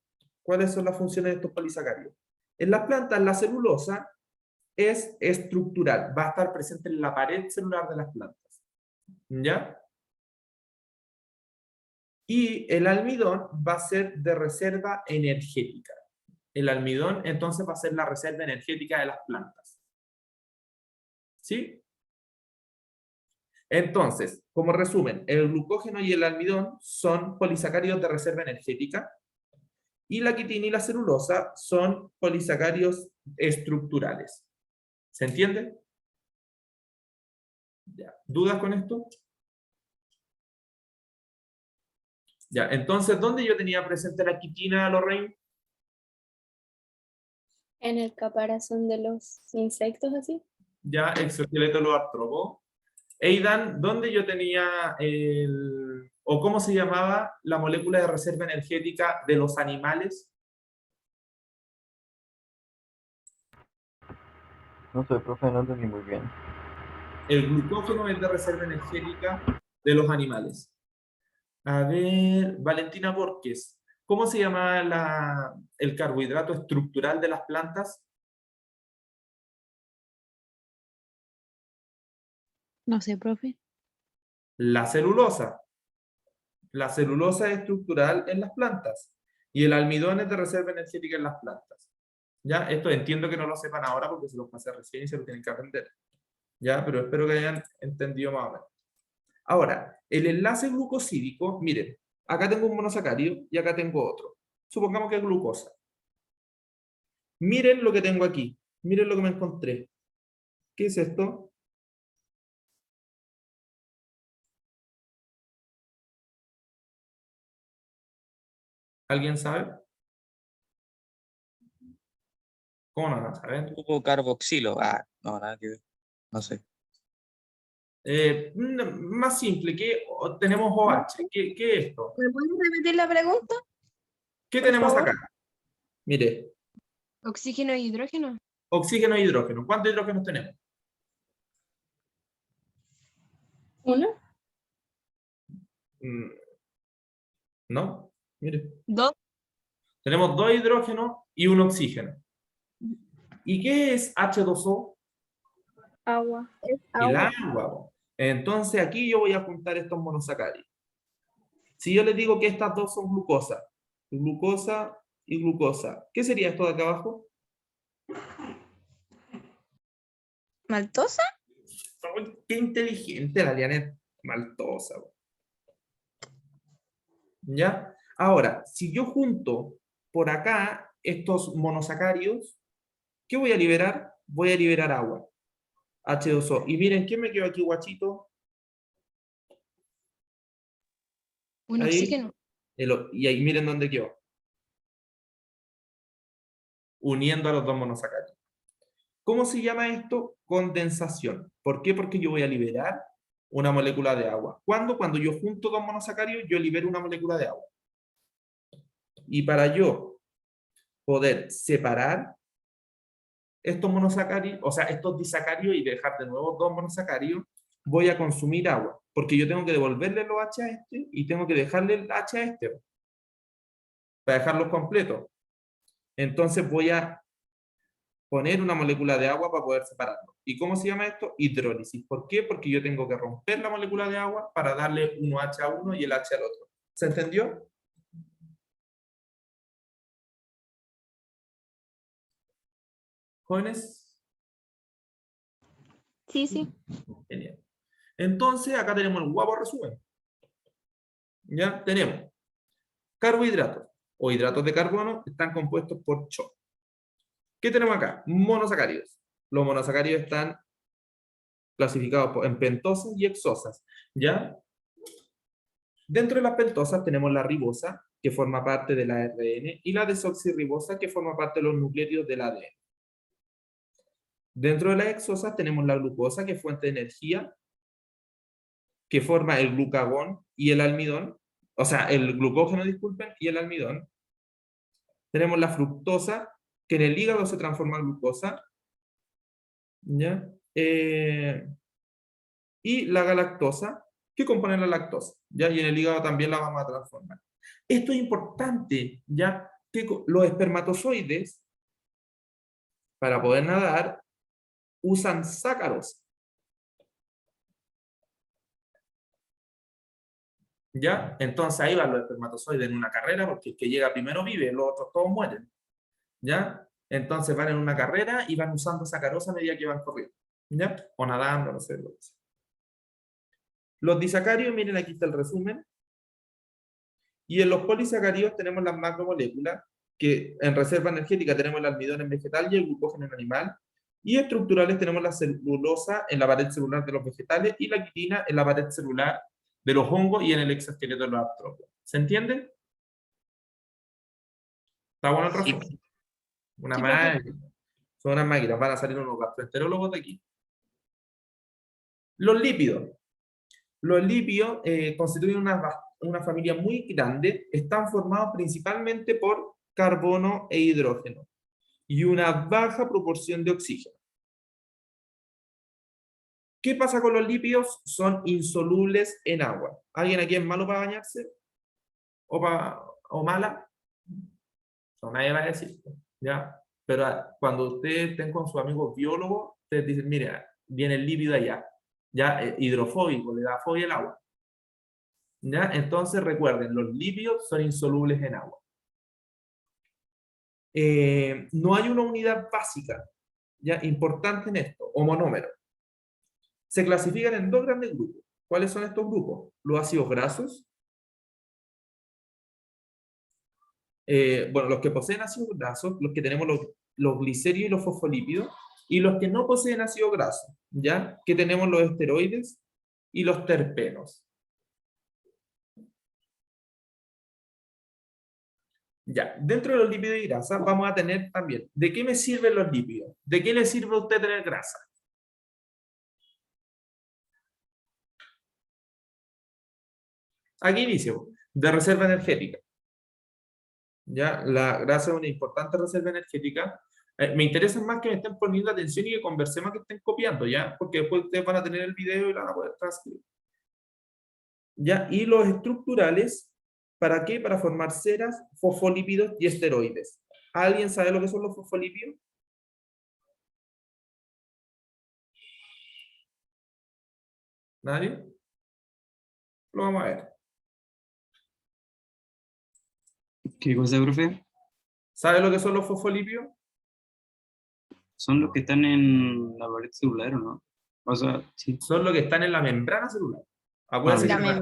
¿Cuáles son las funciones de estos polisacáridos? En las plantas, la celulosa es estructural. Va a estar presente en la pared celular de las plantas. ¿Ya? Y el almidón va a ser de reserva energética. El almidón, entonces, va a ser la reserva energética de las plantas. ¿Sí? Entonces, como resumen, el glucógeno y el almidón son polisacáridos de reserva energética y la quitina y la celulosa son polisacáridos estructurales. ¿Se entiende? Ya. ¿Dudas con esto? Ya, entonces, ¿dónde yo tenía presente la quitina, Lorraine? En el caparazón de los insectos, así. Ya, exoesqueleto de los artrópodos. Eidan, ¿dónde yo tenía o cómo se llamaba la molécula de reserva energética de los animales? No sé, profe, no entendí muy bien. El glucógeno es de reserva energética de los animales. A ver, Valentina Borges, ¿Cómo se llama el carbohidrato estructural de las plantas? No sé, profe. La celulosa. La celulosa es estructural en las plantas y el almidón es de reserva energética en las plantas. ¿Ya? Esto entiendo que no lo sepan ahora porque se los pasé recién y se lo tienen que aprender. ¿Ya? Pero espero que hayan entendido más o menos. Ahora, el enlace glucosídico, miren, acá tengo un monosacárido y acá tengo otro. Supongamos que es glucosa. Miren lo que tengo aquí. Miren lo que me encontré. ¿Qué es esto? ¿Alguien sabe? ¿Cómo no van a saber? Grupo carboxilo. Ah, no, nada que ver. No sé. Más simple, tenemos OH. ¿Qué es esto? ¿Me puedes repetir la pregunta? ¿Qué por tenemos favor? acá? Mire, Oxígeno e hidrógeno. oxígeno e hidrógeno. ¿Cuántos hidrógenos tenemos? ¿Uno? No, mire. 2. Tenemos 2 hidrógenos y un oxígeno. ¿Y qué es H2O? Agua. El agua. Po. Entonces aquí yo voy a juntar estos monosacáridos. Si yo les digo que estas dos son glucosa y glucosa, ¿qué sería esto de acá abajo? ¿Maltosa? ¡Ay, qué inteligente la Lianet! Maltosa. Po. ¿Ya? Ahora, si yo junto por acá estos monosacáridos, ¿qué voy a liberar? Voy a liberar agua. H2O. Y miren, ¿quién me quedó aquí, guachito? Un Ahí. oxígeno. Y ahí miren dónde quedó. Uniendo a los dos monosacáridos. ¿Cómo se llama esto? Condensación. ¿Por qué? Porque yo voy a liberar una molécula de agua. ¿Cuándo? Cuando yo junto dos monosacáridos, yo libero una molécula de agua. Y para yo poder separar estos monosacáridos, o sea, estos disacáridos y dejar de nuevo dos monosacáridos, voy a consumir agua, porque yo tengo que devolverle los H a este y tengo que dejarle el H a este para dejarlos completos. Entonces voy a poner una molécula de agua para poder separarlo. ¿Y cómo se llama esto? Hidrólisis. ¿Por qué? Porque yo tengo que romper la molécula de agua para darle un H a uno y el H al otro. ¿Se entendió? ¿Jóvenes? Sí, sí. Genial. Entonces, acá tenemos el guapo resumen. Ya tenemos carbohidratos o hidratos de carbono, están compuestos por CHO. ¿Qué tenemos acá? Monosacáridos. Los monosacáridos están clasificados en pentosas y hexosas. ¿Ya? Dentro de las pentosas tenemos la ribosa, que forma parte del ARN, y la desoxirribosa, que forma parte de los nucleótidos del ADN. Dentro de las hexosas tenemos la glucosa, que es fuente de energía, que forma el glucagón y el almidón, o sea, el glucógeno, disculpen, y el almidón. Tenemos la fructosa, que en el hígado se transforma en glucosa, ¿ya? Y la galactosa, que compone la lactosa, ¿ya? Y en el hígado también la vamos a transformar. Esto es importante, ¿ya? Que los espermatozoides, para poder nadar, usan sácaros. ¿Ya? Entonces ahí van los espermatozoides en una carrera, porque el que llega primero vive, los otros todos mueren. ¿Ya? Entonces van en una carrera y van usando sacarosa a medida que van corriendo. ¿Ya? O nadando, no sé lo que sea. Los disacáridos, miren, aquí está el resumen. Y en los polisacáridos tenemos las macromoléculas, que en reserva energética tenemos el almidón en vegetal y el glucógeno en animal. Y estructurales tenemos la celulosa en la pared celular de los vegetales y la quitina en la pared celular de los hongos y en el exoesqueleto de los artrópodos. ¿Se entiende? ¿Está bueno el resumen? Una máquina. Son unas máquinas, van a salir unos gastroenterólogos de aquí. Los lípidos. Los lípidos constituyen una familia muy grande, están formados principalmente por carbono e hidrógeno y una baja proporción de oxígeno. ¿Qué pasa con los lípidos? Son insolubles en agua. ¿Alguien aquí es malo para bañarse? ¿O mala? No, nadie va a decir, ¿ya? Pero cuando ustedes estén con sus amigos biólogos, ustedes dicen, mira, viene el lípido allá, ya, hidrofóbico, le da fobia al agua. ¿Ya? Entonces recuerden, los lípidos son insolubles en agua. No hay una unidad básica, ya, importante en esto, o monómero. Se clasifican en dos grandes grupos. ¿Cuáles son estos grupos? Los ácidos grasos. Bueno, los que poseen ácidos grasos, los que tenemos los glicéridos y los fosfolípidos, y los que no poseen ácido graso, ¿ya? Que tenemos los esteroides y los terpenos. Ya, dentro de los lípidos y grasas vamos a tener también, ¿de qué me sirven los lípidos? ¿De qué le sirve a usted tener grasa? Aquí inicio, de reserva energética. Ya, la grasa es una importante reserva energética. Me interesa más que me estén poniendo atención y que conversemos, que estén copiando, ¿ya? Porque después ustedes van a tener el video y lo van a poder transcribir. ¿Ya? Y los estructurales, ¿para qué? Para formar ceras, fosfolípidos y esteroides. ¿Alguien sabe lo que son los fosfolípidos? ¿Nadie? Lo vamos a ver. ¿Qué cosa, profe? ¿Sabe lo que son los fosfolípidos? Son los que están en la pared celular, ¿o no? O sea, sí. Son los que están en la membrana celular. Acuérdense que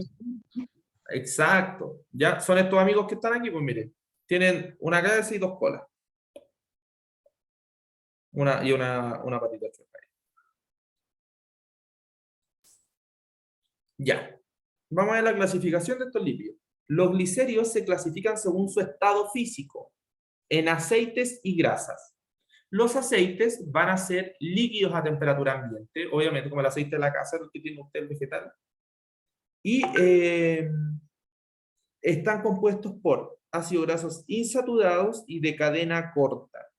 exacto. Ya son estos amigos que están aquí, pues miren, tienen una cabeza y dos colas. Una patita chueca. Ya. Vamos a ver la clasificación de estos lípidos. Los glicéridos se clasifican según su estado físico, en aceites y grasas. Los aceites van a ser líquidos a temperatura ambiente, obviamente como el aceite de la casa, el que tiene usted el vegetal. Y están compuestos por ácidos grasos insaturados y de cadena corta.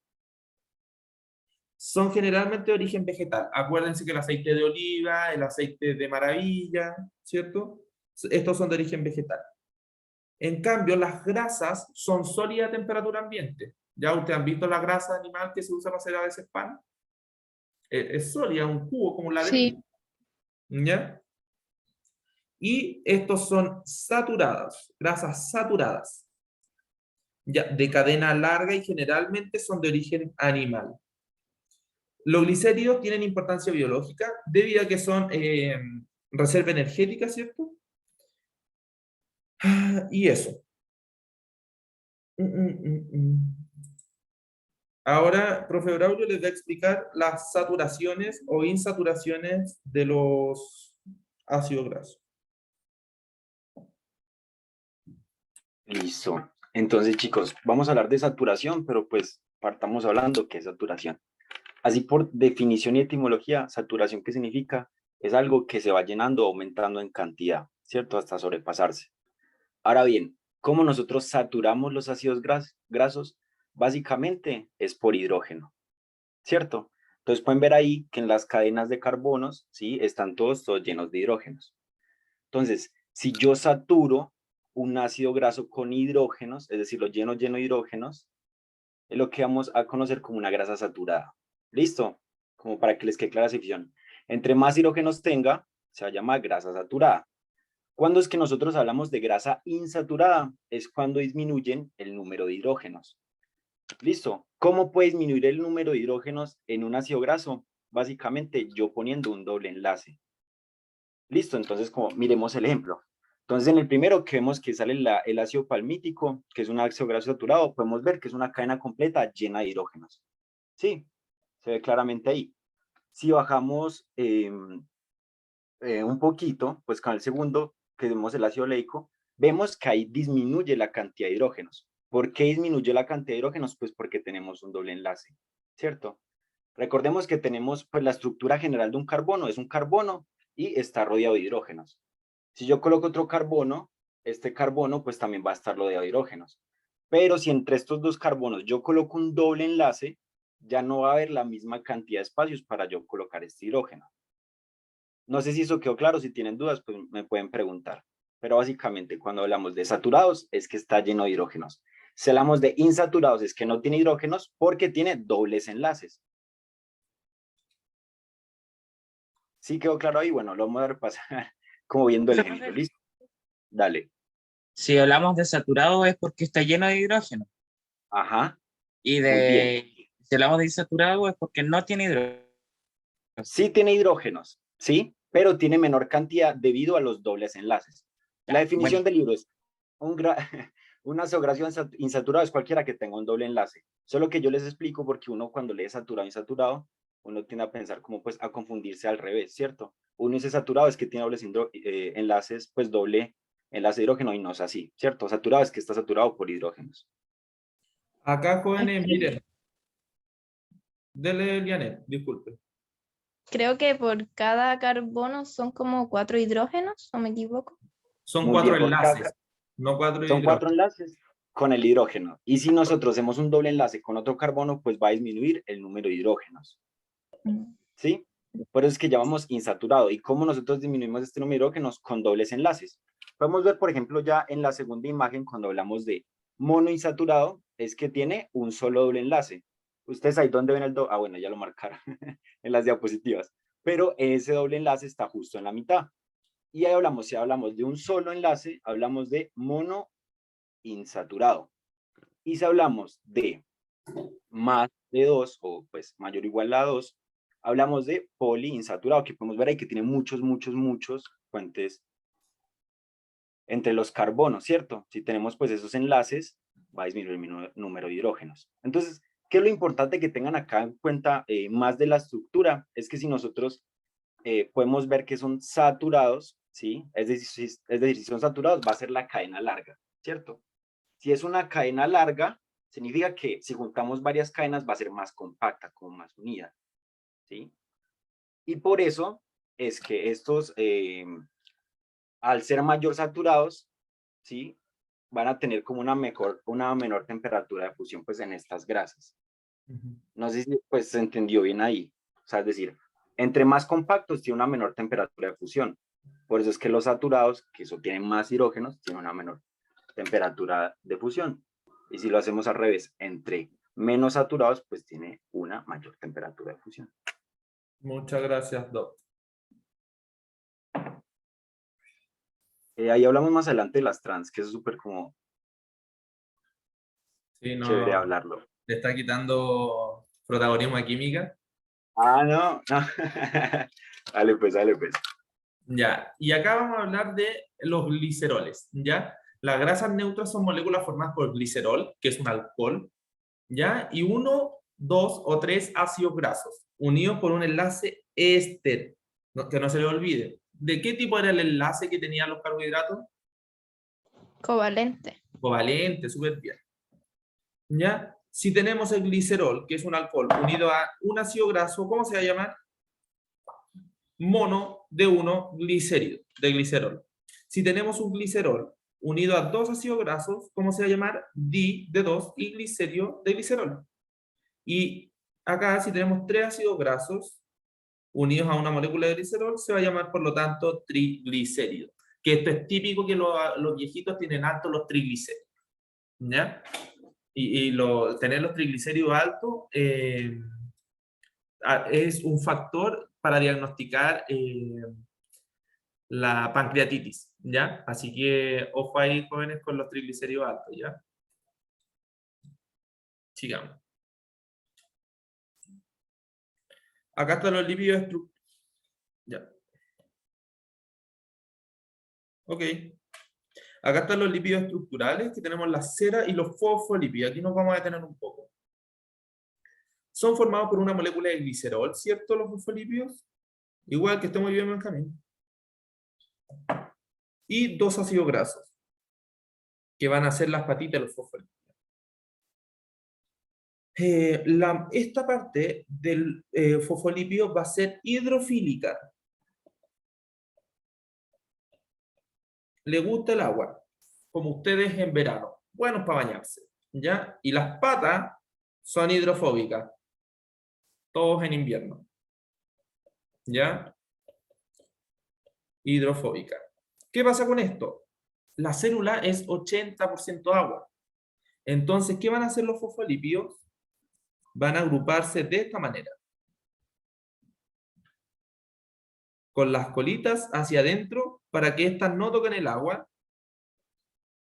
Son generalmente de origen vegetal. Acuérdense que el aceite de oliva, el aceite de maravilla, ¿cierto? Estos son de origen vegetal. En cambio, las grasas son sólidas a temperatura ambiente. ¿Ya ustedes han visto la grasa animal que se usa para hacer a veces pan? Es sólida, un cubo como la de... Sí. ¿Ya? Y estos son saturados, grasas saturadas. Ya, de cadena larga y generalmente son de origen animal. Los glicéridos tienen importancia biológica debido a que son reserva energética, ¿cierto? Y eso. Ahora, profe Braulio les va a explicar las saturaciones o insaturaciones de los ácidos grasos. Listo. Entonces, chicos, vamos a hablar de saturación, pero pues partamos hablando qué es saturación. Así por definición y etimología, saturación, ¿qué significa? Es algo que se va llenando o aumentando en cantidad, ¿cierto? Hasta sobrepasarse. Ahora bien, ¿cómo nosotros saturamos los ácidos grasos? Básicamente es por hidrógeno, ¿cierto? Entonces pueden ver ahí que en las cadenas de carbonos, ¿sí? Están todos llenos de hidrógenos. Entonces, si yo saturo un ácido graso con hidrógenos, es decir, lo lleno de hidrógenos, es lo que vamos a conocer como una grasa saturada. ¿Listo? Como para que les quede clara la definición. Entre más hidrógenos tenga, se va a llamar grasa saturada. ¿Cuándo es que nosotros hablamos de grasa insaturada? Es cuando disminuyen el número de hidrógenos. ¿Listo? ¿Cómo puede disminuir el número de hidrógenos en un ácido graso? Básicamente yo poniendo un doble enlace. ¿Listo? Entonces, como miremos el ejemplo. Entonces, en el primero que vemos que sale el ácido palmítico, que es un ácido graso saturado, podemos ver que es una cadena completa llena de hidrógenos. Sí, se ve claramente ahí. Si bajamos un poquito, pues con el segundo, que vemos el ácido oleico, vemos que ahí disminuye la cantidad de hidrógenos. ¿Por qué disminuye la cantidad de hidrógenos? Pues porque tenemos un doble enlace, ¿cierto? Recordemos que tenemos, pues, la estructura general de un carbono, es un carbono y está rodeado de hidrógenos. Si yo coloco otro carbono, este carbono pues también va a estar rodeado de hidrógenos. Pero si entre estos dos carbonos yo coloco un doble enlace, ya no va a haber la misma cantidad de espacios para yo colocar este hidrógeno. No sé si eso quedó claro, si tienen dudas pues me pueden preguntar. Pero básicamente cuando hablamos de saturados es que está lleno de hidrógenos. Si hablamos de insaturados, es que no tiene hidrógenos porque tiene dobles enlaces. ¿Sí quedó claro ahí? Bueno, lo vamos a repasar como viendo el ejemplo. ¿Listo? Dale. Si hablamos de saturado es porque está lleno de hidrógeno. Ajá. Y Muy bien. si hablamos de insaturado es porque no tiene hidrógeno. Sí tiene hidrógenos, ¿sí? Pero tiene menor cantidad debido a los dobles enlaces. La definición del libro es un ácido insaturado es cualquiera que tenga un doble enlace. Solo que yo les explico porque uno cuando lee saturado insaturado, uno tiende a pensar como pues a confundirse al revés, ¿cierto? Uno dice saturado es que tiene dobles enlaces, pues doble enlace de hidrógeno y no es así, ¿cierto? Saturado es que está saturado por hidrógenos. Acá, jóvenes, miren. Dele, Lianet, disculpe. Creo que por cada carbono son como 4 hidrógenos, ¿o me equivoco? Son Muy 4 bien, por cada- enlaces, no 4 Son 4 hidrógenos. enlaces con el hidrógeno. Y si nosotros hacemos un doble enlace con otro carbono, pues va a disminuir el número de hidrógenos. ¿Sí? Por eso es que llamamos insaturado. ¿Y cómo nosotros disminuimos este número de hidrógenos? Con dobles enlaces. Podemos ver, por ejemplo, ya en la segunda imagen, cuando hablamos de monoinsaturado, es que tiene un solo doble enlace. Ustedes ahí donde ven el doble, bueno, ya lo marcaron en las diapositivas, pero ese doble enlace está justo en la mitad. Y ahí hablamos, si hablamos de un solo enlace, hablamos de monoinsaturado. Y si hablamos de más de 2, o pues mayor o igual a 2, hablamos de poliinsaturado, que podemos ver ahí que tiene muchos puentes entre los carbonos, ¿cierto? Si tenemos pues esos enlaces, va a disminuir el número de hidrógenos. Entonces, ¿qué es lo importante que tengan acá en cuenta más de la estructura? Es que si nosotros podemos ver que son saturados, ¿sí? Es decir, si son saturados, va a ser la cadena larga, ¿cierto? Si es una cadena larga, significa que si juntamos varias cadenas va a ser más compacta, como más unida, ¿sí? Y por eso es que estos, al ser mayor saturados, ¿sí? Van a tener como una menor temperatura de fusión pues en estas grasas. No sé si pues se entendió bien ahí. O sea, es decir, entre más compactos tiene una menor temperatura de fusión. Por eso es que los saturados, que eso tienen más hidrógenos, tienen una menor temperatura de fusión. Y si lo hacemos al revés, entre menos saturados, pues tiene una mayor temperatura de fusión. Muchas gracias, Doc. Ahí hablamos más adelante de las trans, que es súper como Sí, no, chévere hablarlo. le está quitando protagonismo a química. Ah, no. Dale pues. Ya, y acá vamos a hablar de los gliceroles, ¿ya? Las grasas neutras son moléculas formadas por glicerol, que es un alcohol, ¿ya? Y 1, 2 o 3 ácidos grasos, unidos por un enlace éster, que no se le olvide. ¿De qué tipo era el enlace que tenían los carbohidratos? Covalente. Covalente, súper bien. ¿Ya? Si tenemos el glicerol, que es un alcohol, unido a un ácido graso, ¿cómo se va a llamar? Mono de 1 de glicerol. Si tenemos un glicerol unido a 2 ácidos grasos, ¿cómo se va a llamar? Di de 2 y glicerio de glicerol. Y acá, si tenemos 3 ácidos grasos unidos a una molécula de glicerol, se va a llamar, por lo tanto, triglicérido. Que esto es típico que los viejitos tienen altos los triglicéridos. ¿Ya? Y tener los triglicéridos altos es un factor para diagnosticar la pancreatitis, ¿ya? Así que ojo ahí, jóvenes, con los triglicéridos altos, ¿ya? Sigamos. Acá están los lípidos estructurales. Ya. Ok. Acá están los lípidos estructurales, que tenemos la cera y los fosfolípidos. Aquí nos vamos a detener un poco. Son formados por una molécula de glicerol, ¿cierto? Los fosfolípidos. Igual que esté muy bien en el camino. Y 2 ácidos grasos, que van a ser las patitas de los fosfolípidos. Esta parte del fosfolípido va a ser hidrofílica. Le gusta el agua, como ustedes en verano. Buenos para bañarse, ¿ya? Y las patas son hidrofóbicas. Todos en invierno. ¿Ya? Hidrofóbica. ¿Qué pasa con esto? La célula es 80% agua. Entonces, ¿qué van a hacer los fosfolípidos? Van a agruparse de esta manera. Con las colitas hacia adentro para que éstas no toquen el agua.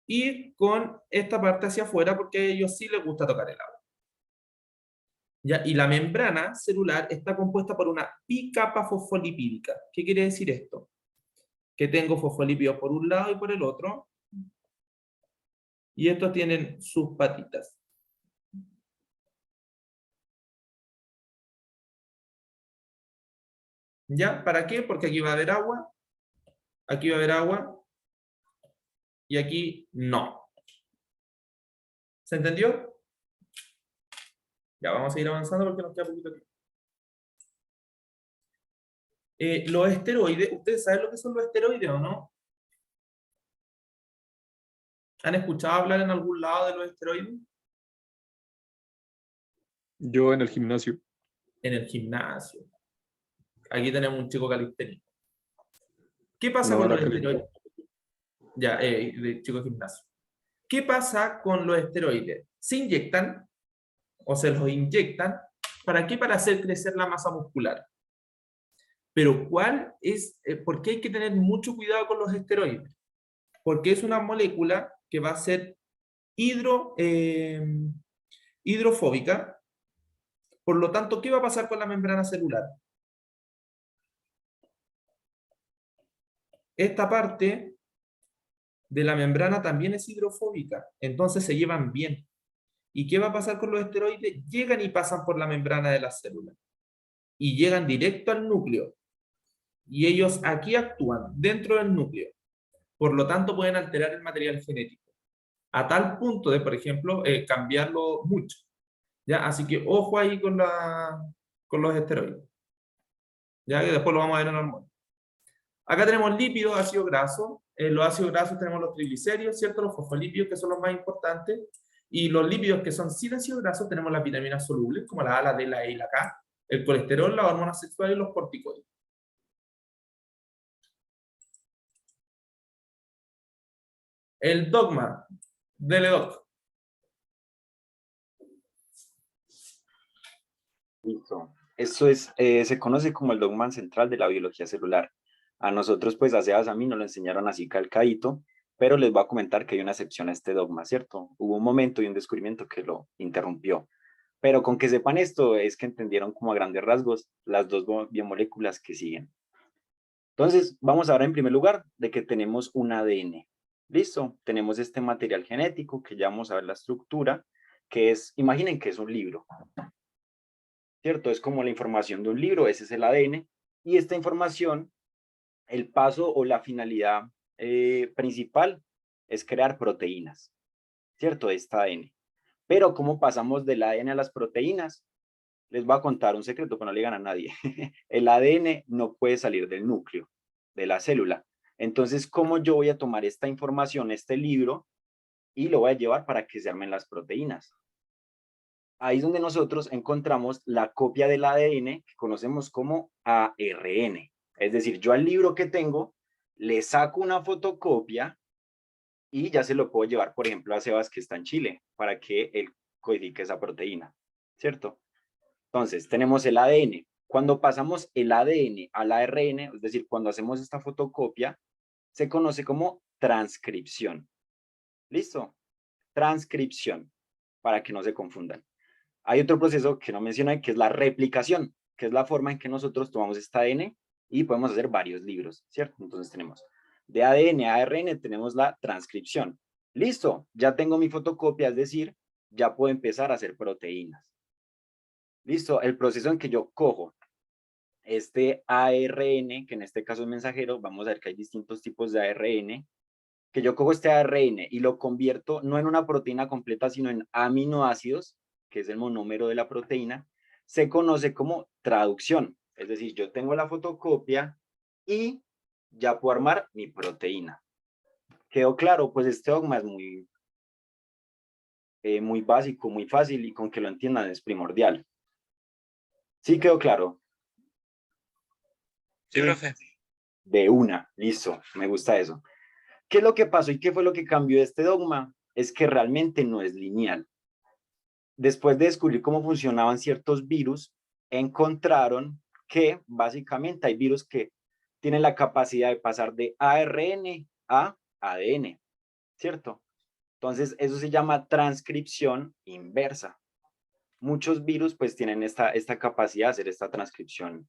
Y con esta parte hacia afuera porque a ellos sí les gusta tocar el agua. ¿Ya? Y la membrana celular está compuesta por una bicapa fosfolipídica. ¿Qué quiere decir esto? Que tengo fosfolípidos por un lado y por el otro. Y estos tienen sus patitas. ¿Ya? ¿Para qué? Porque aquí va a haber agua. Aquí va a haber agua. Y aquí no. ¿Se entendió? Ya vamos a ir avanzando porque nos queda poquito tiempo. Los esteroides, ¿ustedes saben lo que son los esteroides o no? ¿Han escuchado hablar en algún lado de los esteroides? Yo en el gimnasio. En el gimnasio. Aquí tenemos un chico calisténico. ¿Qué pasa No, con la los esteroides? Ya, de chico de gimnasio. ¿Qué pasa con los esteroides? Se inyectan o se los inyectan. ¿Para qué? Para hacer crecer la masa muscular. Pero ¿cuál es? ¿Por qué hay que tener mucho cuidado con los esteroides? Porque es una molécula que va a ser hidrofóbica. Por lo tanto, ¿qué va a pasar con la membrana celular? Esta parte de la membrana también es hidrofóbica, entonces se llevan bien. ¿Y qué va a pasar con los esteroides? Llegan y pasan por la membrana de la célula. Y llegan directo al núcleo. Y ellos aquí actúan dentro del núcleo. Por lo tanto, pueden alterar el material genético. A tal punto de, por ejemplo, cambiarlo mucho. ¿Ya? Así que ojo ahí con los esteroides. Ya que después lo vamos a ver en hormonas. Acá tenemos lípidos, ácidos grasos. En los ácidos grasos tenemos los triglicéridos, ¿cierto? Los fosfolípidos, que son los más importantes. Y los lípidos, que son sin ácidos grasos, tenemos las vitaminas solubles, como la A, la D, la E y la K. El colesterol, las hormonas sexuales y los corticoides. El dogma. Dele, doc. Listo. Esto es, se conoce como el dogma central de la biología celular. A nosotros, pues, a mí nos lo enseñaron así calcadito, pero les voy a comentar que hay una excepción a este dogma, ¿cierto? Hubo un momento y un descubrimiento que lo interrumpió. Pero con que sepan esto, es que entendieron como a grandes rasgos las dos biomoléculas que siguen. Entonces, vamos ahora en primer lugar de que tenemos un ADN. Listo, tenemos este material genético que ya vamos a ver la estructura, que es, imaginen que es un libro. ¿Cierto? Es como la información de un libro, ese es el ADN, y esta información, el paso o la finalidad principal es crear proteínas, ¿cierto? De esta ADN. Pero ¿cómo pasamos del ADN a las proteínas? Les voy a contar un secreto que no le digan a nadie. El ADN no puede salir del núcleo, de la célula. Entonces, ¿cómo yo voy a tomar esta información, este libro, y lo voy a llevar para que se armen las proteínas? Ahí es donde nosotros encontramos la copia del ADN que conocemos como ARN. Es decir, yo al libro que tengo le saco una fotocopia y ya se lo puedo llevar, por ejemplo, a Sebas que está en Chile para que él codifique esa proteína, ¿cierto? Entonces, tenemos el ADN. Cuando pasamos el ADN al ARN, es decir, cuando hacemos esta fotocopia, se conoce como transcripción. ¿Listo? Transcripción, para que no se confundan. Hay otro proceso que no mencioné, que es la replicación, que es la forma en que nosotros tomamos este ADN y podemos hacer varios libros, ¿cierto? Entonces tenemos de ADN a ARN, tenemos la transcripción. Listo, ya tengo mi fotocopia, es decir, ya puedo empezar a hacer proteínas. Listo, el proceso en que yo cojo este ARN, que en este caso es mensajero, vamos a ver que hay distintos tipos de ARN, que yo cojo este ARN y lo convierto no en una proteína completa, sino en aminoácidos, que es el monómero de la proteína, se conoce como traducción. Es decir, yo tengo la fotocopia y ya puedo armar mi proteína. ¿Quedó claro? Pues este dogma es muy básico, muy fácil y con que lo entiendan es primordial. ¿Sí quedó claro? Sí, profe. De una, listo, me gusta eso. ¿Qué es lo que pasó y qué fue lo que cambió este dogma? es que realmente no es lineal. Después de descubrir cómo funcionaban ciertos virus, encontraron que básicamente hay virus que tienen la capacidad de pasar de ARN a ADN, ¿cierto? Entonces, eso se llama transcripción inversa. Muchos virus pues tienen esta capacidad de hacer esta transcripción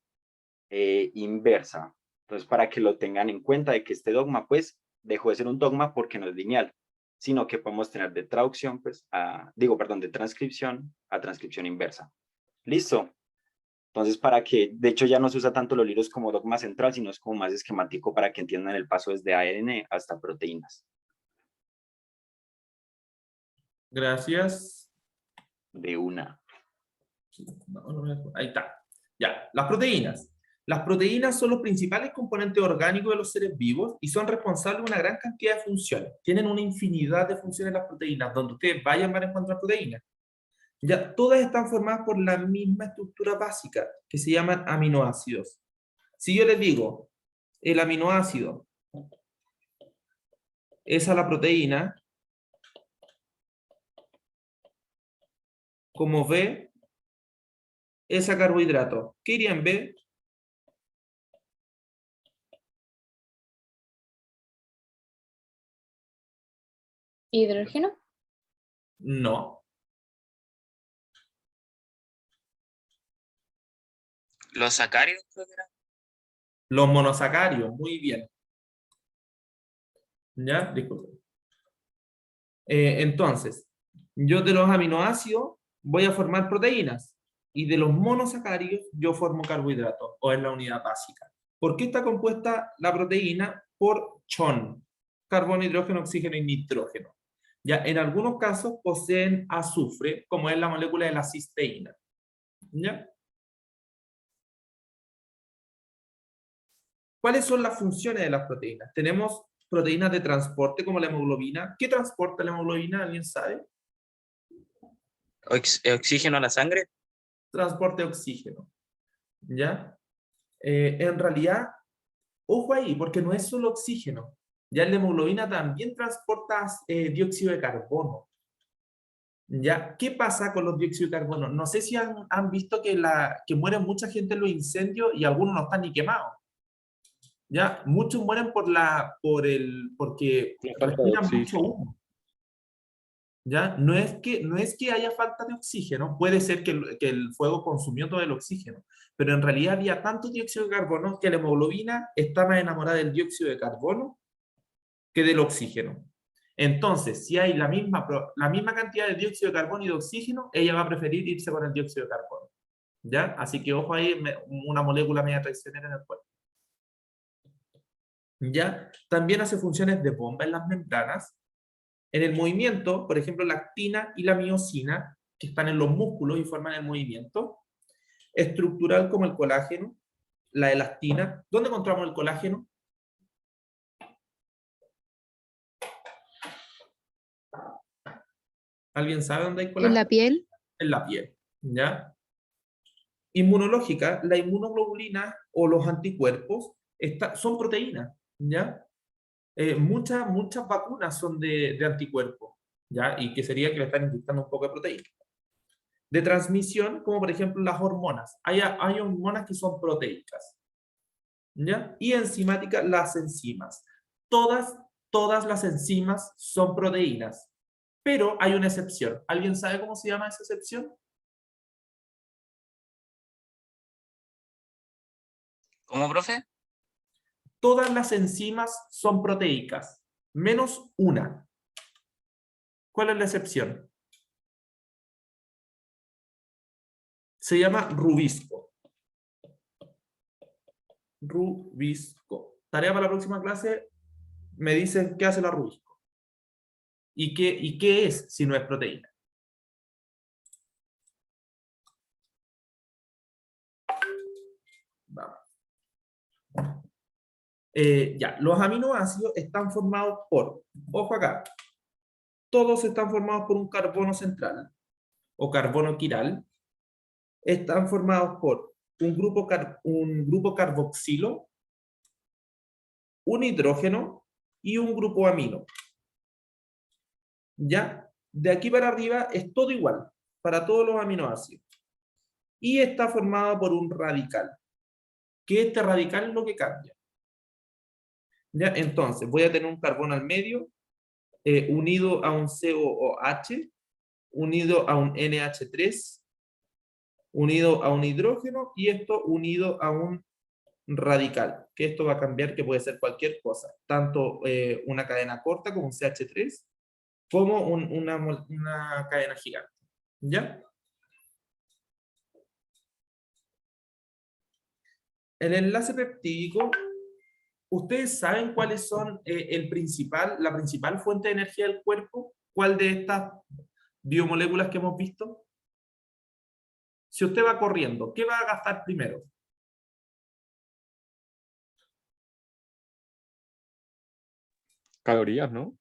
inversa. Entonces, para que lo tengan en cuenta de que este dogma pues dejó de ser un dogma porque no es lineal, sino que podemos tener de traducción pues de transcripción a transcripción inversa. ¿Listo? Entonces, para que, de hecho ya no se usa tanto los libros como dogma central, sino es como más esquemático para que entiendan el paso desde ARN hasta proteínas. Gracias. De una. Ahí está. Ya, las proteínas. Las proteínas son los principales componentes orgánicos de los seres vivos y son responsables de una gran cantidad de funciones. Tienen una infinidad de funciones las proteínas. Donde ustedes vayan van a encontrar proteínas. Ya, todas están formadas por la misma estructura básica, que se llaman aminoácidos. Si yo les digo, el aminoácido es a la proteína, como B, es a carbohidrato. ¿Qué iría en B? ¿Hidrógeno? No. Los sacáridos, creo que eran. Los monosacáridos, muy bien. ¿Ya? Disculpen. Entonces, yo de los aminoácidos voy a formar proteínas y de los monosacáridos yo formo carbohidratos, o es la unidad básica. ¿Por qué está compuesta la proteína? Por CHON, carbono, hidrógeno, oxígeno y nitrógeno. Ya, en algunos casos poseen azufre, como es la molécula de la cisteína. ¿Ya? ¿Cuáles son las funciones de las proteínas? Tenemos proteínas de transporte como la hemoglobina. ¿Qué transporta la hemoglobina? ¿Alguien sabe? ¿Oxígeno a la sangre? Transporte de oxígeno. ¿Ya? En realidad, ojo ahí, porque no es solo oxígeno. Ya la hemoglobina también transporta dióxido de carbono. ¿Ya? ¿Qué pasa con los dióxidos de carbono? No sé si han visto que muere mucha gente en los incendios y algunos no están ni quemados. ¿Ya? Muchos mueren porque respiran mucho humo. ¿Ya? No es que haya falta de oxígeno, puede ser que el fuego consumió todo el oxígeno, pero en realidad había tanto dióxido de carbono que la hemoglobina está más enamorada del dióxido de carbono que del oxígeno. Entonces, si hay la misma cantidad de dióxido de carbono y de oxígeno, ella va a preferir irse con el dióxido de carbono. ¿Ya? Así que ojo ahí, una molécula media traicionera en el cuerpo. ¿Ya? También hace funciones de bomba en las membranas. En el movimiento, por ejemplo, la actina y la miosina, que están en los músculos y forman el movimiento. Estructural como el colágeno, la elastina. ¿Dónde encontramos el colágeno? ¿Alguien sabe dónde hay colágeno? ¿En la piel? En la piel, ¿ya? Inmunológica, la inmunoglobulina o los anticuerpos son proteínas, ¿ya? Muchas vacunas son de anticuerpos, ¿ya? Y que sería que le están inyectando un poco de proteína. De transmisión, como por ejemplo las hormonas. Hay hormonas que son proteicas, ¿ya? Y enzimática, las enzimas. Todas las enzimas son proteínas, pero hay una excepción. ¿Alguien sabe cómo se llama esa excepción? ¿Cómo, profe? Todas las enzimas son proteicas, menos una. ¿Cuál es la excepción? Se llama rubisco. Rubisco. Tarea para la próxima clase, me dicen qué hace la rubisco. ¿Y qué es si no es proteína? Vamos. Ya, los aminoácidos están formados por, ojo acá, todos están formados por un carbono central o carbono quiral. Están formados por un grupo carboxilo, un hidrógeno y un grupo amino. ¿Ya? De aquí para arriba es todo igual, para todos los aminoácidos. Y está formado por un radical, que este radical es lo que cambia. ¿Ya? Entonces, voy a tener un carbono al medio, unido a un COOH, unido a un NH3, unido a un hidrógeno, y esto unido a un radical, que esto va a cambiar, que puede ser cualquier cosa, tanto una cadena corta como un CH3, como una cadena gigante. ¿Ya? El enlace peptídico, ¿ustedes saben cuáles son la principal fuente de energía del cuerpo? ¿Cuál de estas biomoléculas que hemos visto? Si usted va corriendo, ¿qué va a gastar primero? Calorías, ¿no?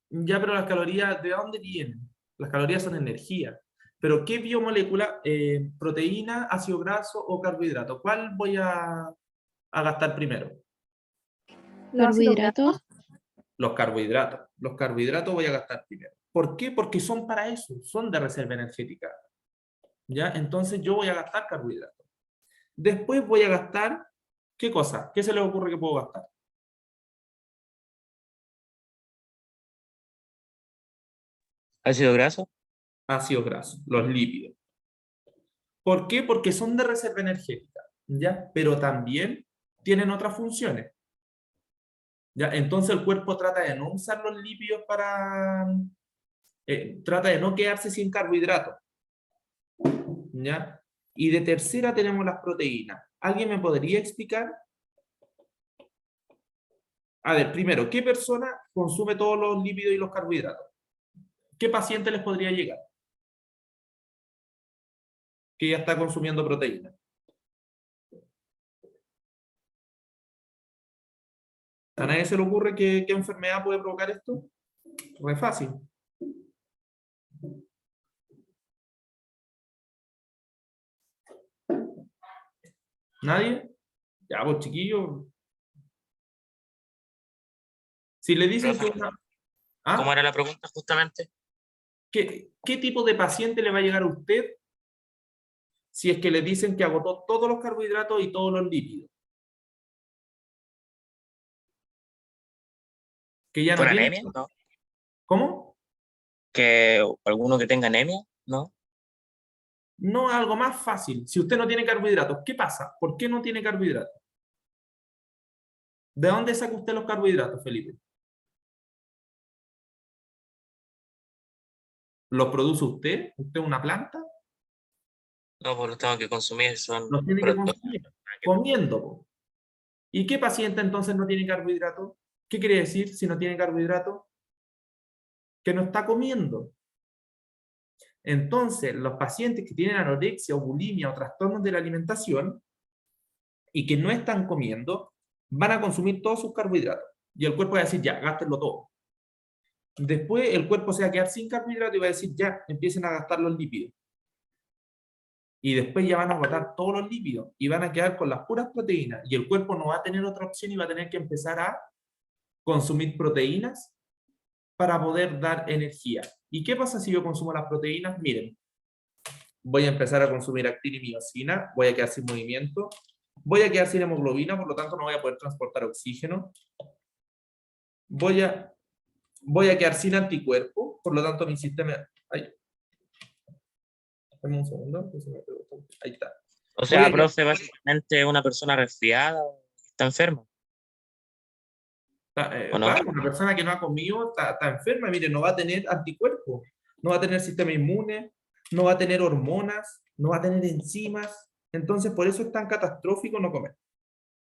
Ya, pero las calorías, ¿de dónde vienen? Las calorías son energía. Pero ¿qué biomolécula? ¿Proteína, ácido graso o carbohidrato? ¿Cuál voy a gastar primero? Los ácidos Carbohidratos. Los carbohidratos. Los carbohidratos voy a gastar primero. ¿Por qué? Porque son para eso, son de reserva energética. ¿Ya? Entonces yo voy a gastar carbohidratos. Después voy a gastar, ¿qué cosa? ¿Qué se les ocurre que puedo gastar? ¿Ácido graso? Ácidos grasos, los lípidos. ¿Por qué? Porque son de reserva energética, ¿ya? Pero también tienen otras funciones. ¿Ya? Entonces el cuerpo trata de no usar los lípidos trata de no quedarse sin carbohidratos. ¿Ya? Y de tercera tenemos las proteínas. ¿Alguien me podría explicar? A ver, primero, ¿qué persona consume todos los lípidos y los carbohidratos? ¿Qué paciente les podría llegar? Que ya está consumiendo proteína. ¿A nadie se le ocurre qué enfermedad puede provocar esto? Re fácil. ¿Nadie? Ya, pues chiquillos. Si le dicen que una... ¿Ah? ¿Cómo era la pregunta justamente? ¿Qué tipo de paciente le va a llegar a usted si es que le dicen que agotó todos los carbohidratos y todos los lípidos? Que ya no ¿Por tiene... anemia? ¿No? ¿Cómo? ¿Que alguno que tenga anemia? ¿No? No, algo más fácil. Si usted no tiene carbohidratos, ¿qué pasa? ¿Por qué no tiene carbohidratos? ¿De dónde saca usted los carbohidratos, Felipe? ¿Los produce usted? ¿Usted es una planta? No, pues los tengo que consumir, son Los tiene que productos. consumir comiendo, po. ¿Y qué paciente entonces no tiene carbohidratos? ¿Qué quiere decir si no tiene carbohidratos? Que no está comiendo. Entonces, los pacientes que tienen anorexia o bulimia o trastornos de la alimentación y que no están comiendo, van a consumir todos sus carbohidratos. Y el cuerpo va a decir, ya, gástenlo todo. Después el cuerpo se va a quedar sin carbohidratos y va a decir, ya, empiecen a gastar los lípidos. Y después ya van a agotar todos los lípidos y van a quedar con las puras proteínas. Y el cuerpo no va a tener otra opción y va a tener que empezar a consumir proteínas para poder dar energía. ¿Y qué pasa si yo consumo las proteínas? Miren, voy a empezar a consumir actina y miosina, voy a quedar sin movimiento, voy a quedar sin hemoglobina, por lo tanto no voy a poder transportar oxígeno, voy a quedar sin anticuerpos, por lo tanto mi sistema... Ay. Dame un segundo. Ahí está. O sea, profe, básicamente una persona resfriada está enferma. ¿O no? Claro, una persona que no ha comido está enferma, mire, no va a tener anticuerpos, no va a tener sistema inmune, no va a tener hormonas, no va a tener enzimas. Entonces, por eso es tan catastrófico no comer.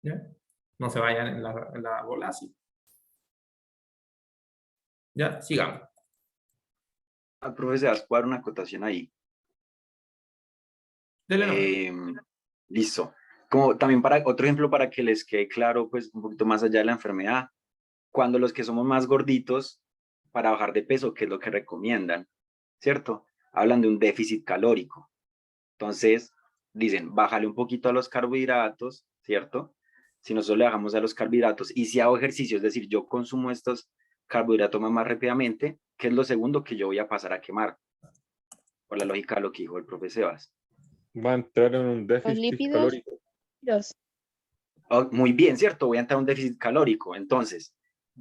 ¿Ya? No se vayan en la bola así. Ya, sigamos. Al profe, se va a dar una acotación ahí. Listo. Como también para otro ejemplo, para que les quede claro, pues un poquito más allá de la enfermedad, cuando los que somos más gorditos, para bajar de peso, ¿qué es lo que recomiendan? ¿Cierto? Hablan de un déficit calórico. Entonces, dicen, bájale un poquito a los carbohidratos, ¿cierto? Si nosotros le bajamos a los carbohidratos y si hago ejercicio, es decir, yo consumo estos carbohidratos más rápidamente, ¿Qué es lo segundo que yo voy a pasar a quemar? Por la lógica de lo que dijo el profe Sebas. Va a entrar en un déficit lípidos. calórico. Oh, muy bien, ¿cierto? Voy a entrar en un déficit calórico. Entonces,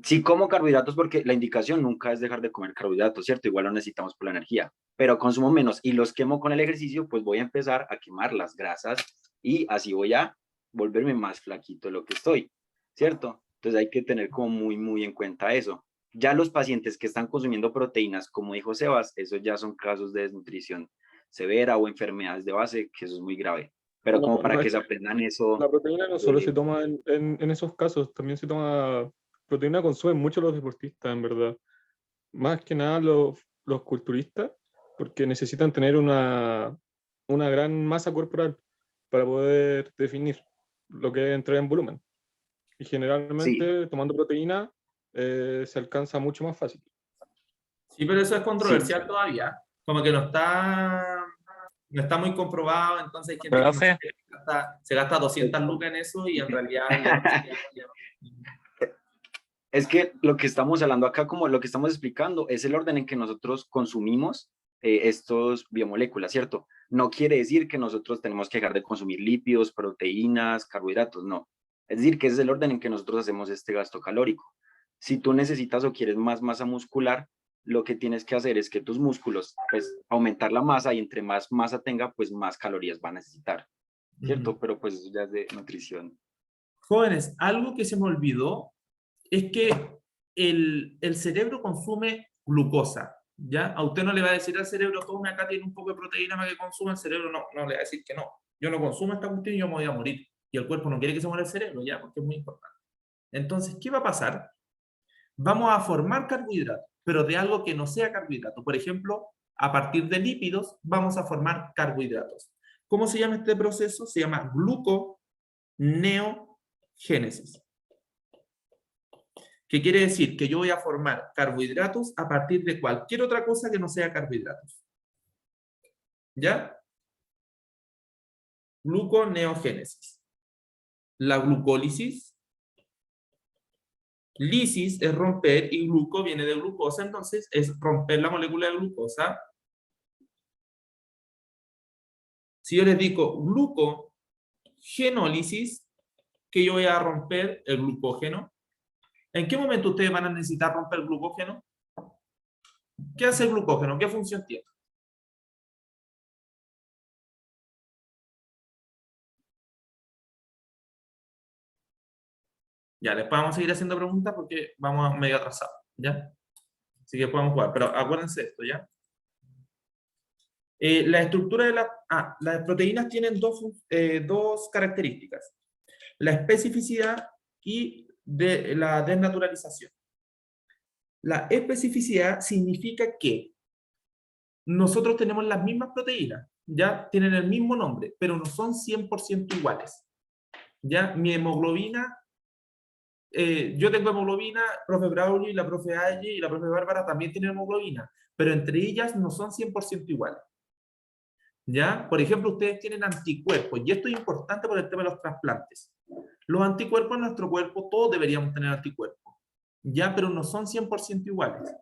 si como carbohidratos, porque la indicación nunca es dejar de comer carbohidratos, ¿cierto? Igual lo necesitamos por la energía, pero consumo menos y los quemo con el ejercicio, pues voy a empezar a quemar las grasas y así voy a volverme más flaquito de lo que estoy, ¿cierto? Entonces hay que tener como muy en cuenta eso. Ya los pacientes que están consumiendo proteínas, como dijo Sebas, esos ya son casos de desnutrición severa o enfermedades de base, que eso es muy grave. Pero como para No, que es se aprendan eso. La proteína no solo se toma en esos casos, también se toma. Proteína consumen mucho los deportistas, en verdad. Más que nada los culturistas, porque necesitan tener una gran masa corporal para poder definir lo que entra en volumen. Y generalmente, tomando proteína, se alcanza mucho más fácil. Sí, pero eso es controversial todavía. Como que no está muy comprobado, entonces hay gente Profe. que se gasta 200 lucas en eso y en realidad ya no. Es que lo que estamos hablando acá, como lo que estamos explicando, es el orden en que nosotros consumimos estos biomoléculas, ¿cierto? No quiere decir que nosotros tenemos que dejar de consumir lípidos, proteínas, carbohidratos, no. Es decir, que ese es el orden en que nosotros hacemos este gasto calórico. Si tú necesitas o quieres más masa muscular, lo que tienes que hacer es que tus músculos, pues, aumentar la masa y entre más masa tenga, pues más calorías va a necesitar, ¿cierto? Pero pues eso ya es de nutrición. Jóvenes, algo que se me olvidó es que el cerebro consume glucosa, ¿ya? A usted no le va a decir al cerebro, tome acá, tiene un poco de proteína para que consuma, el cerebro no le va a decir que no. Yo no consumo esta cuestión y yo me voy a morir. Y el cuerpo no quiere que se muera el cerebro, ¿ya? Porque es muy importante. Entonces, ¿qué va a pasar? Vamos a formar carbohidratos, pero de algo que no sea carbohidrato. Por ejemplo, a partir de lípidos, vamos a formar carbohidratos. ¿Cómo se llama este proceso? Se llama gluconeogénesis. ¿Qué quiere decir? Que yo voy a formar carbohidratos a partir de cualquier otra cosa que no sea carbohidratos. ¿Ya? Gluconeogénesis. La glucólisis. Lisis es romper y gluco viene de glucosa, entonces es romper la molécula de glucosa. Si yo les digo glucogenólisis, que yo voy a romper el glucógeno. ¿En qué momento ustedes van a necesitar romper el glucógeno? ¿Qué hace el glucógeno? ¿Qué función tiene? Ya, después vamos a seguir haciendo preguntas porque vamos medio atrasados, ¿ya? Así que podemos jugar, pero acuérdense esto, ¿ya? La estructura de las proteínas tienen dos características. La especificidad y la desnaturalización. La especificidad significa que nosotros tenemos las mismas proteínas, ya tienen el mismo nombre, pero no son 100% iguales. Ya, mi hemoglobina, yo tengo hemoglobina, profe Braulio y la profe Aye y la profe Bárbara también tienen hemoglobina, pero entre ellas no son 100% iguales. ¿Ya? Por ejemplo, ustedes tienen anticuerpos, y esto es importante por el tema de los trasplantes. Los anticuerpos en nuestro cuerpo, todos deberíamos tener anticuerpos, ¿ya? Pero no son 100% iguales.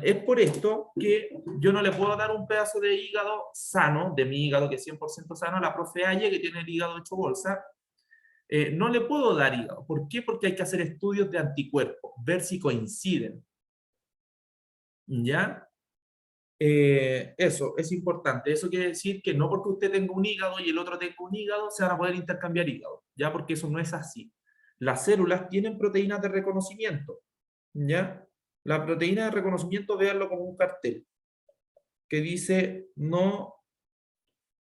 Es por esto que yo no le puedo dar un pedazo de hígado sano, de mi hígado que es 100% sano, a la profe Aye, que tiene el hígado hecho bolsa. No le puedo dar hígado. ¿Por qué? Porque hay que hacer estudios de anticuerpos, ver si coinciden. ¿Ya? Eso es importante. Eso quiere decir que no porque usted tenga un hígado y el otro tenga un hígado, se van a poder intercambiar hígado, ¿ya? Porque eso no es así. Las células tienen proteínas de reconocimiento, ¿ya? La proteína de reconocimiento, véanlo como un cartel que dice, no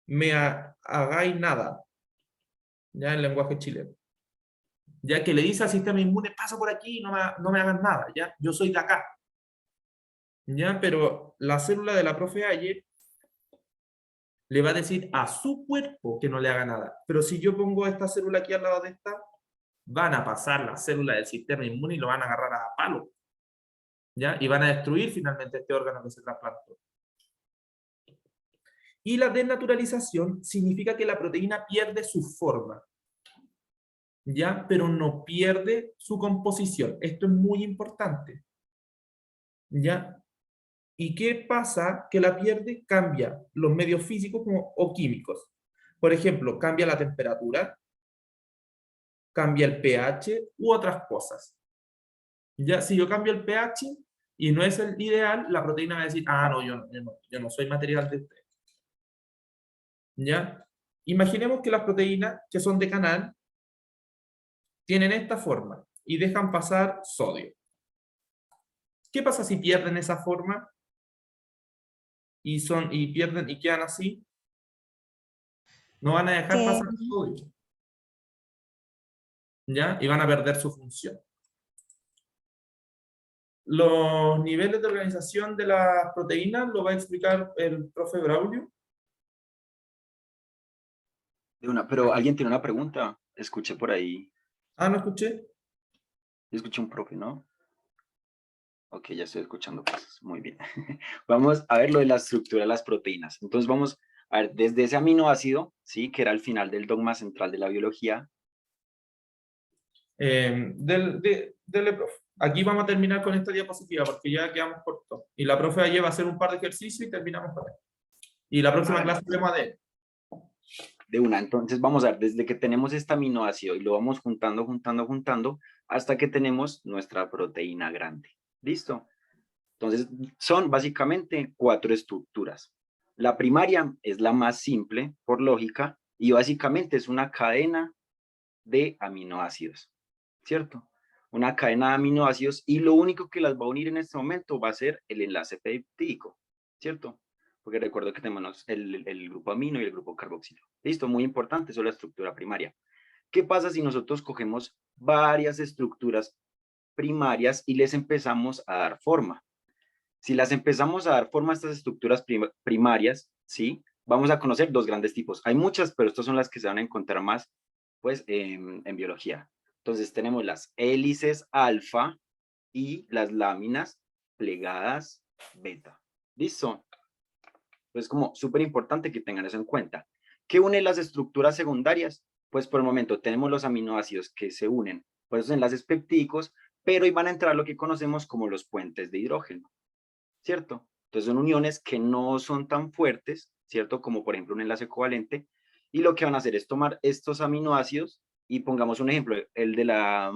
me hagáis nada, ¿ya? En lenguaje chileno. Ya que le dice al sistema inmune, pasa por aquí, no me hagas nada, ¿ya? Yo soy de acá. ¿Ya? Pero la célula de la profe Aye le va a decir a su cuerpo que no le haga nada. Pero si yo pongo esta célula aquí al lado de esta, van a pasar las células del sistema inmune y lo van a agarrar a palo, ¿ya? Y van a destruir finalmente este órgano que se trasplantó. Y la desnaturalización significa que la proteína pierde su forma, ¿ya? Pero no pierde su composición. Esto es muy importante. ¿Ya? ¿Y qué pasa? Que la piel cambia los medios físicos o químicos. Por ejemplo, cambia la temperatura, cambia el pH u otras cosas. Ya, si yo cambio el pH y no es el ideal, la proteína va a decir, ah, no, yo no soy material de usted. ¿Ya? Imaginemos que las proteínas que son de canal tienen esta forma y dejan pasar sodio. ¿Qué pasa si pierden esa forma y pierden y quedan así? No van a dejar pasar sodio. ¿Ya? Y van a perder su función. Los niveles de organización de las proteínas lo va a explicar el profe Braulio. Pero alguien tiene una pregunta. Escuché por ahí. Ah, ¿no escuché? Escuché un profe, ¿no? Ok, ya estoy escuchando cosas. Muy bien. Vamos a ver lo de la estructura de las proteínas. Entonces vamos a ver, desde ese aminoácido, ¿sí? Que era el final del dogma central de la biología. Dele, profe. Aquí vamos a terminar con esta diapositiva porque ya quedamos cortos. Y la profe ayer va a hacer un par de ejercicios y terminamos con él. Y la próxima clase haremos de él. De una, entonces vamos a ver, desde que tenemos este aminoácido y lo vamos juntando, hasta que tenemos nuestra proteína grande. ¿Listo? Entonces, son básicamente 4 estructuras. La primaria es la más simple, por lógica, y básicamente es una cadena de aminoácidos, ¿cierto? Una cadena de aminoácidos, y lo único que las va a unir en este momento va a ser el enlace peptídico, ¿cierto? Porque recuerdo que tenemos el grupo amino y el grupo carboxilo. Listo, muy importante, eso es la estructura primaria. ¿Qué pasa si nosotros cogemos varias estructuras primarias y les empezamos a dar forma? Si las empezamos a dar forma a estas estructuras primarias, ¿sí? Vamos a conocer 2 grandes tipos. Hay muchas, pero estas son las que se van a encontrar más, pues, en biología. Entonces tenemos las hélices alfa y las láminas plegadas beta. ¿Listo? Pues como súper importante que tengan eso en cuenta. ¿Qué une las estructuras secundarias? Pues por el momento tenemos los aminoácidos que se unen por esos enlaces peptídicos, pero ahí van a entrar lo que conocemos como los puentes de hidrógeno, ¿cierto? Entonces son uniones que no son tan fuertes, ¿cierto? Como por ejemplo un enlace covalente, y lo que van a hacer es tomar estos aminoácidos y pongamos un ejemplo, el de la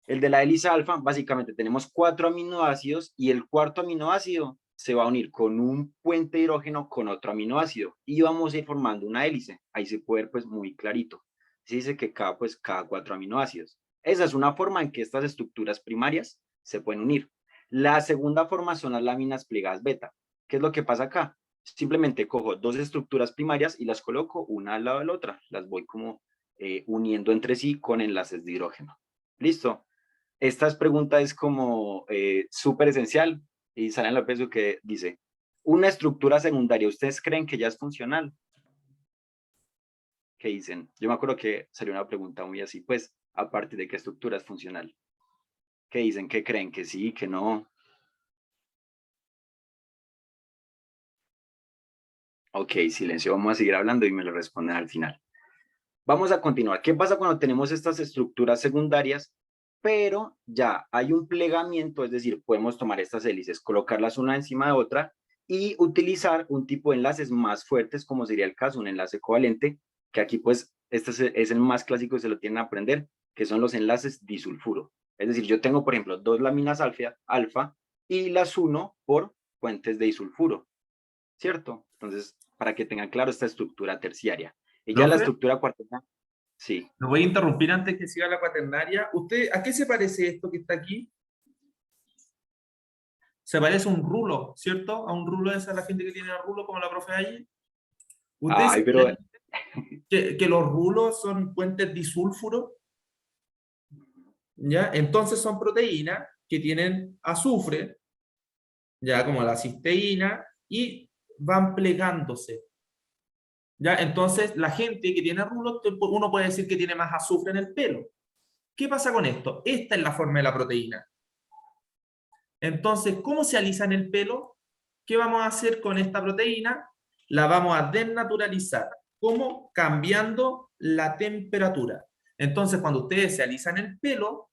hélice alfa. Básicamente tenemos 4 aminoácidos y el cuarto aminoácido se va a unir con un puente de hidrógeno con otro aminoácido y vamos a ir formando una hélice. Ahí se puede ver pues muy clarito. Se dice que cada 4 aminoácidos. Esa es una forma en que estas estructuras primarias se pueden unir. La segunda forma son las láminas plegadas beta. ¿Qué es lo que pasa acá? Simplemente cojo 2 estructuras primarias y las coloco una al lado de la otra. Las voy como uniendo entre sí con enlaces de hidrógeno. ¿Listo? Esta pregunta es como súper esencial y sale en la peso que dice, una estructura secundaria, ¿ustedes creen que ya es funcional? ¿Qué dicen? Yo me acuerdo que salió una pregunta muy así, pues, a partir de qué estructura es funcional. ¿Qué dicen? ¿Qué creen? ¿Que sí? ¿Que no? Ok, silencio, vamos a seguir hablando y me lo responden al final. Vamos a continuar. ¿Qué pasa cuando tenemos estas estructuras secundarias, pero ya hay un plegamiento? Es decir, podemos tomar estas hélices, colocarlas una encima de otra y utilizar un tipo de enlaces más fuertes, como sería el caso, un enlace covalente, que aquí pues este es el más clásico y se lo tienen a aprender, que son los enlaces disulfuro. Es decir, yo tengo, por ejemplo, 2 láminas alfa y las uno por puentes de disulfuro, ¿cierto? Entonces, para que tengan claro esta estructura terciaria. Y ya la estructura cuaternaria, sí. Lo voy a interrumpir antes que siga la cuaternaria. ¿Usted a qué se parece esto que está aquí? Se parece a un rulo, ¿cierto? A un rulo, esa es la gente que tiene el rulo, como la profe allí. Ay, pero... que los rulos son puentes disulfuro, ¿ya? Entonces son proteínas que tienen azufre, ya como la cisteína, y van plegándose. ¿Ya? Entonces, la gente que tiene rulos, uno puede decir que tiene más azufre en el pelo. ¿Qué pasa con esto? Esta es la forma de la proteína. Entonces, ¿cómo se alisa en el pelo? ¿Qué vamos a hacer con esta proteína? La vamos a desnaturalizar. ¿Cómo? Cambiando la temperatura. Entonces, cuando ustedes se alisan el pelo,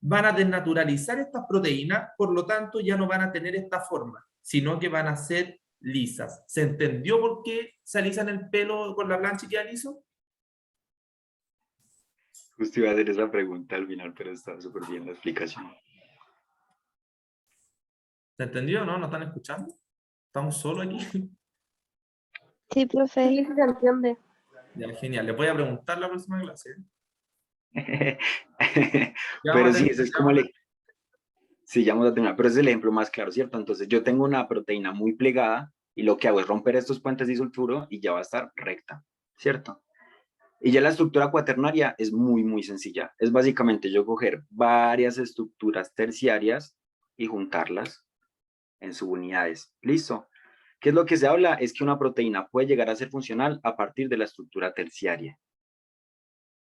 van a desnaturalizar estas proteínas, por lo tanto ya no van a tener esta forma, sino que van a ser lisas. ¿Se entendió por qué se alisan el pelo con la plancha y queda liso? Justo iba a hacer esa pregunta al final, pero está súper bien la explicación. ¿Se entendió? ¿No? ¿No están escuchando? ¿Estamos solos aquí? Sí, profe. Sí, sí se entiende. Ya, genial. Les voy a preguntar la próxima clase. Ya Pero vamos a sí, tener- ese es como sí, ya vamos a terminar, pero ese es el ejemplo más claro, ¿cierto? Entonces yo tengo una proteína muy plegada y lo que hago es romper estos puentes disulfuro y ya va a estar recta, ¿cierto? Y ya la estructura cuaternaria es muy, muy sencilla. Es básicamente yo coger varias estructuras terciarias y juntarlas en subunidades. ¿Listo? ¿Qué es lo que se habla? Es que una proteína puede llegar a ser funcional a partir de la estructura terciaria.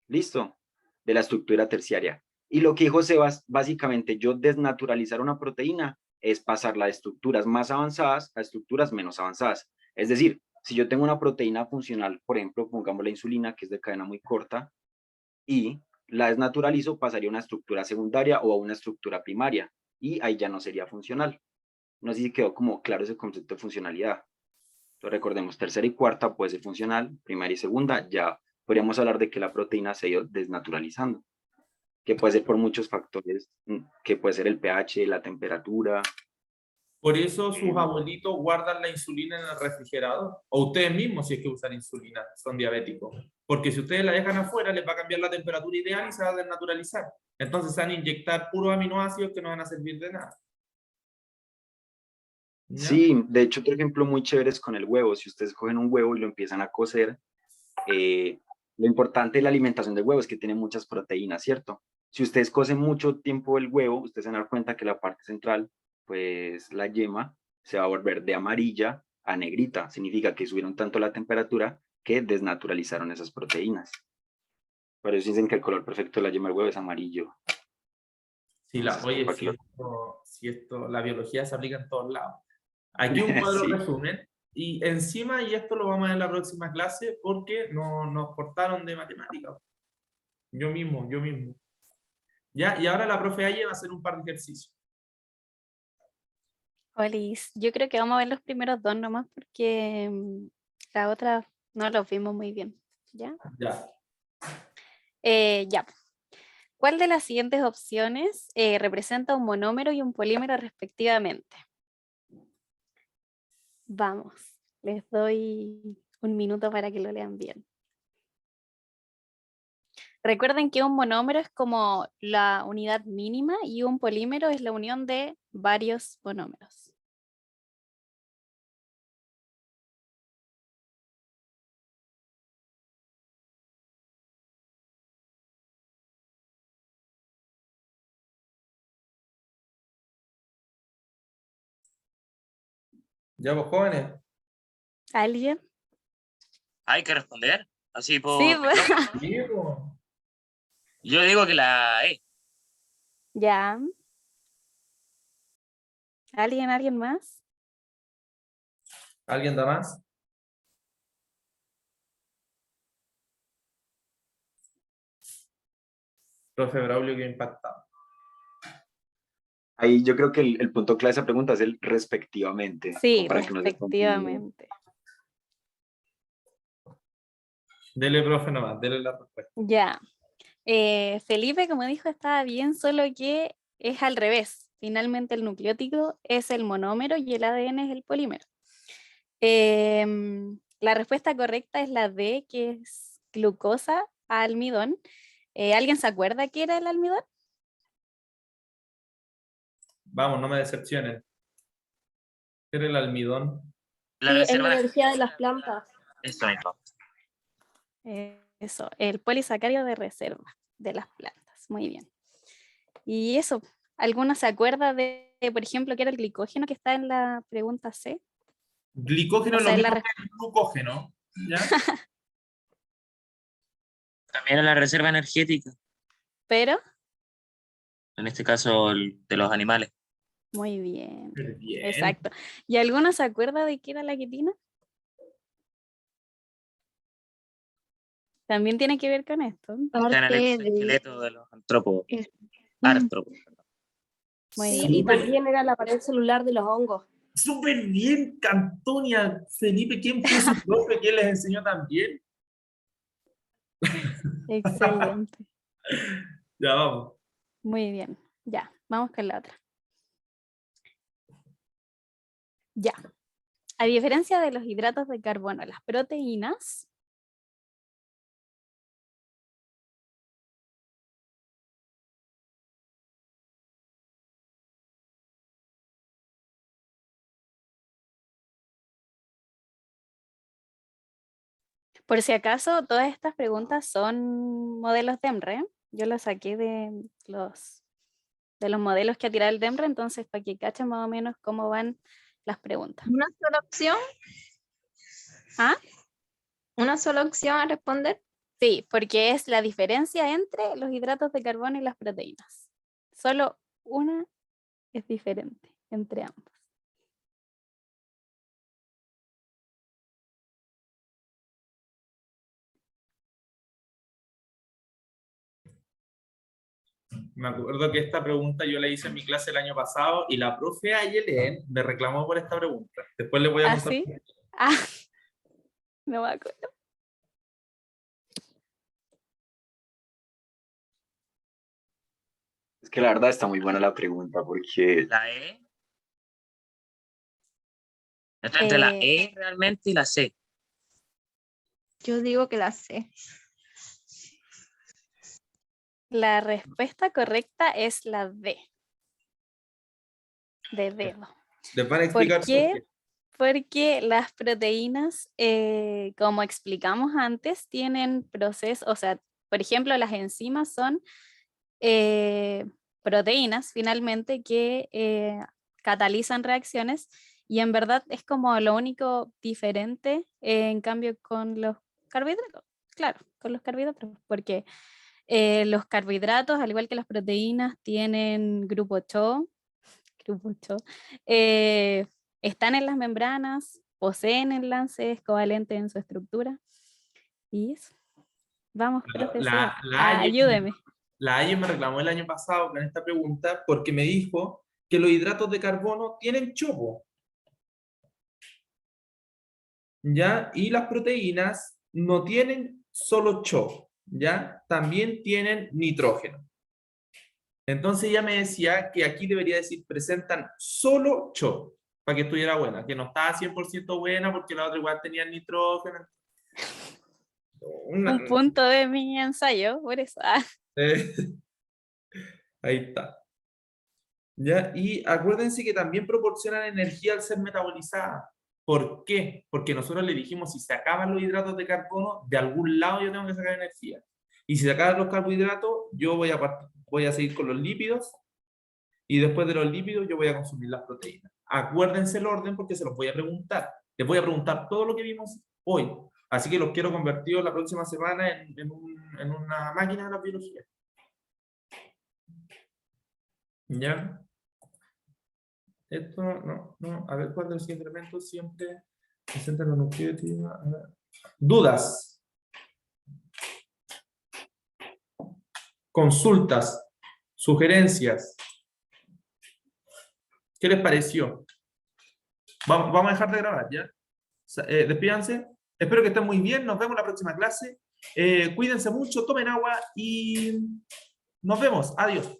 ¿Listo? De la estructura terciaria. Y lo que dijo Sebas, básicamente yo desnaturalizar una proteína es pasarla de estructuras más avanzadas a estructuras menos avanzadas. Es decir, si yo tengo una proteína funcional, por ejemplo, pongamos la insulina, que es de cadena muy corta, y la desnaturalizo, pasaría a una estructura secundaria o a una estructura primaria, y ahí ya no sería funcional. No sé si quedó como claro ese concepto de funcionalidad. Entonces recordemos, tercera y cuarta puede ser funcional, primera y segunda ya podríamos hablar de que la proteína se ha ido desnaturalizando, que puede ser por muchos factores, que puede ser el pH, la temperatura. Por eso sus abuelitos guardan la insulina en el refrigerador, o ustedes mismos si es que usan insulina, son diabéticos. Porque si ustedes la dejan afuera, les va a cambiar la temperatura ideal y se va a desnaturalizar. Entonces se van a inyectar puros aminoácidos que no van a servir de nada. ¿Ya? Sí, de hecho otro ejemplo muy chévere es con el huevo. Si ustedes cogen un huevo y lo empiezan a cocer, lo importante de la alimentación del huevo es que tiene muchas proteínas, ¿cierto? Si ustedes cocen mucho tiempo el huevo, ustedes se van a dar cuenta que la parte central, pues la yema, se va a volver de amarilla a negrita. Significa que subieron tanto la temperatura que desnaturalizaron esas proteínas. Por eso dicen que el color perfecto de la yema del huevo es amarillo. Sí, Entonces, oye, para que si esto, la biología se aplica en todos lados. Aquí un cuadro Sí. resumen, y encima, y esto lo vamos a ver en la próxima clase, porque no, nos cortaron de matemáticas. Yo mismo. ¿Ya? Y ahora la profe Aye va a hacer un par de ejercicios. Olis, yo creo que vamos a ver los primeros dos nomás porque la otra no los vimos muy bien. ¿Ya? Ya. Ya. ¿Cuál de las siguientes opciones representa un monómero y un polímero respectivamente? Vamos, les doy un minuto para que lo lean bien. Recuerden que un monómero es como la unidad mínima y un polímero es la unión de varios monómeros. ¿Ya vos jóvenes? ¿Alguien? Hay que responder, así Sí, por pues. micrófono. Yo digo que la E. Ya. ¿Alguien más? ¿Alguien da más? Profe Braulio, que impactado. Ahí yo creo que el punto clave de esa pregunta es el respectivamente. Sí, como para que no se confunda. respectivamente. Dele, profe, nomás, dele la respuesta. Ya. Felipe, como dijo, estaba bien, solo que es al revés. Finalmente el nucleótido es el monómero y el ADN es el polímero. La respuesta correcta es la D, que es glucosa a almidón. ¿Alguien se acuerda qué era el almidón? Vamos, no me decepcionen. ¿Qué era el almidón? La Sí, es la reserva. energía de las plantas. Eso mismo. Eso, el polisacárido de reserva de las plantas. Muy bien. Y eso, ¿alguno se acuerda de, por ejemplo, qué era el glicógeno que está en la pregunta C? Glicógeno O es sea, lo en la mismo que el glucógeno. ¿Ya? También a la reserva energética, Pero, en este caso de los animales. muy bien. Bien. Exacto. ¿Y alguno se acuerda de qué era la quitina? También tiene que ver con esto. Está en el Parte de... exoesqueleto de los antrópodos. Artro. Muy Sí, bien. y también era la pared celular de los hongos. Súper bien, Antonia. Felipe, ¿quién fue su profe? ¿Quién les enseñó también? Excelente. Ya vamos. Muy bien. Ya, vamos con la otra. Ya. A diferencia de los hidratos de carbono, las proteínas por si acaso, todas estas preguntas son modelos DEMRE. Yo los saqué de los modelos que ha tirado el DEMRE, entonces para que cachen más o menos cómo van las preguntas. ¿Una sola opción? ¿Ah? ¿Una sola opción a responder? Sí, porque es la diferencia entre los hidratos de carbono y las proteínas. Solo una es diferente entre ambos. Me acuerdo que esta pregunta yo la hice en mi clase el año pasado y la profe Ayelen me reclamó por esta pregunta. Después le voy a ¿Ah, contar. sí? Ah, no me acuerdo. Es que la verdad está muy buena la pregunta porque La E. Está entre la E realmente y la C. Yo digo que la sé. La respuesta correcta es la D. De dedo. Les van a ¿Por explicar qué? Porque las proteínas, como explicamos antes, tienen procesos, o sea, por ejemplo, las enzimas son proteínas finalmente que catalizan reacciones y en verdad es como lo único diferente en cambio con los carbohidratos. Claro, con los carbohidratos, porque los carbohidratos, al igual que las proteínas, tienen grupo CHO, están en las membranas, poseen enlaces covalentes en su estructura. Y eso. Vamos, profesor, ayúdeme. La AYE me reclamó el año pasado con esta pregunta porque me dijo que los hidratos de carbono tienen chopo. ¿Ya? Y las proteínas no tienen solo CHO, ¿ya? También tienen nitrógeno. Entonces ella me decía que aquí debería decir presentan solo CHO, para que estuviera buena, que no estaba 100% buena porque la otra igual tenía nitrógeno. Un punto de mi ensayo, por eso. Ahí está. ¿Ya? Y acuérdense que también proporcionan energía al ser metabolizadas. ¿Por qué? Porque nosotros le dijimos, si se acaban los hidratos de carbono, de algún lado yo tengo que sacar energía. Y si se acaban los carbohidratos, yo voy a seguir con los lípidos, y después de los lípidos yo voy a consumir las proteínas. Acuérdense el orden porque se los voy a preguntar. Les voy a preguntar todo lo que vimos hoy. Así que los quiero convertidos la próxima semana en una máquina de la biología. ¿Ya? Esto, no. A ver, ¿cuál de los elementos siempre presentan la nucleótida? Dudas. Consultas. Sugerencias. ¿Qué les pareció? Vamos a dejar de grabar, ¿ya? Despídanse. Espero que estén muy bien. Nos vemos en la próxima clase. Cuídense mucho, tomen agua y nos vemos. Adiós.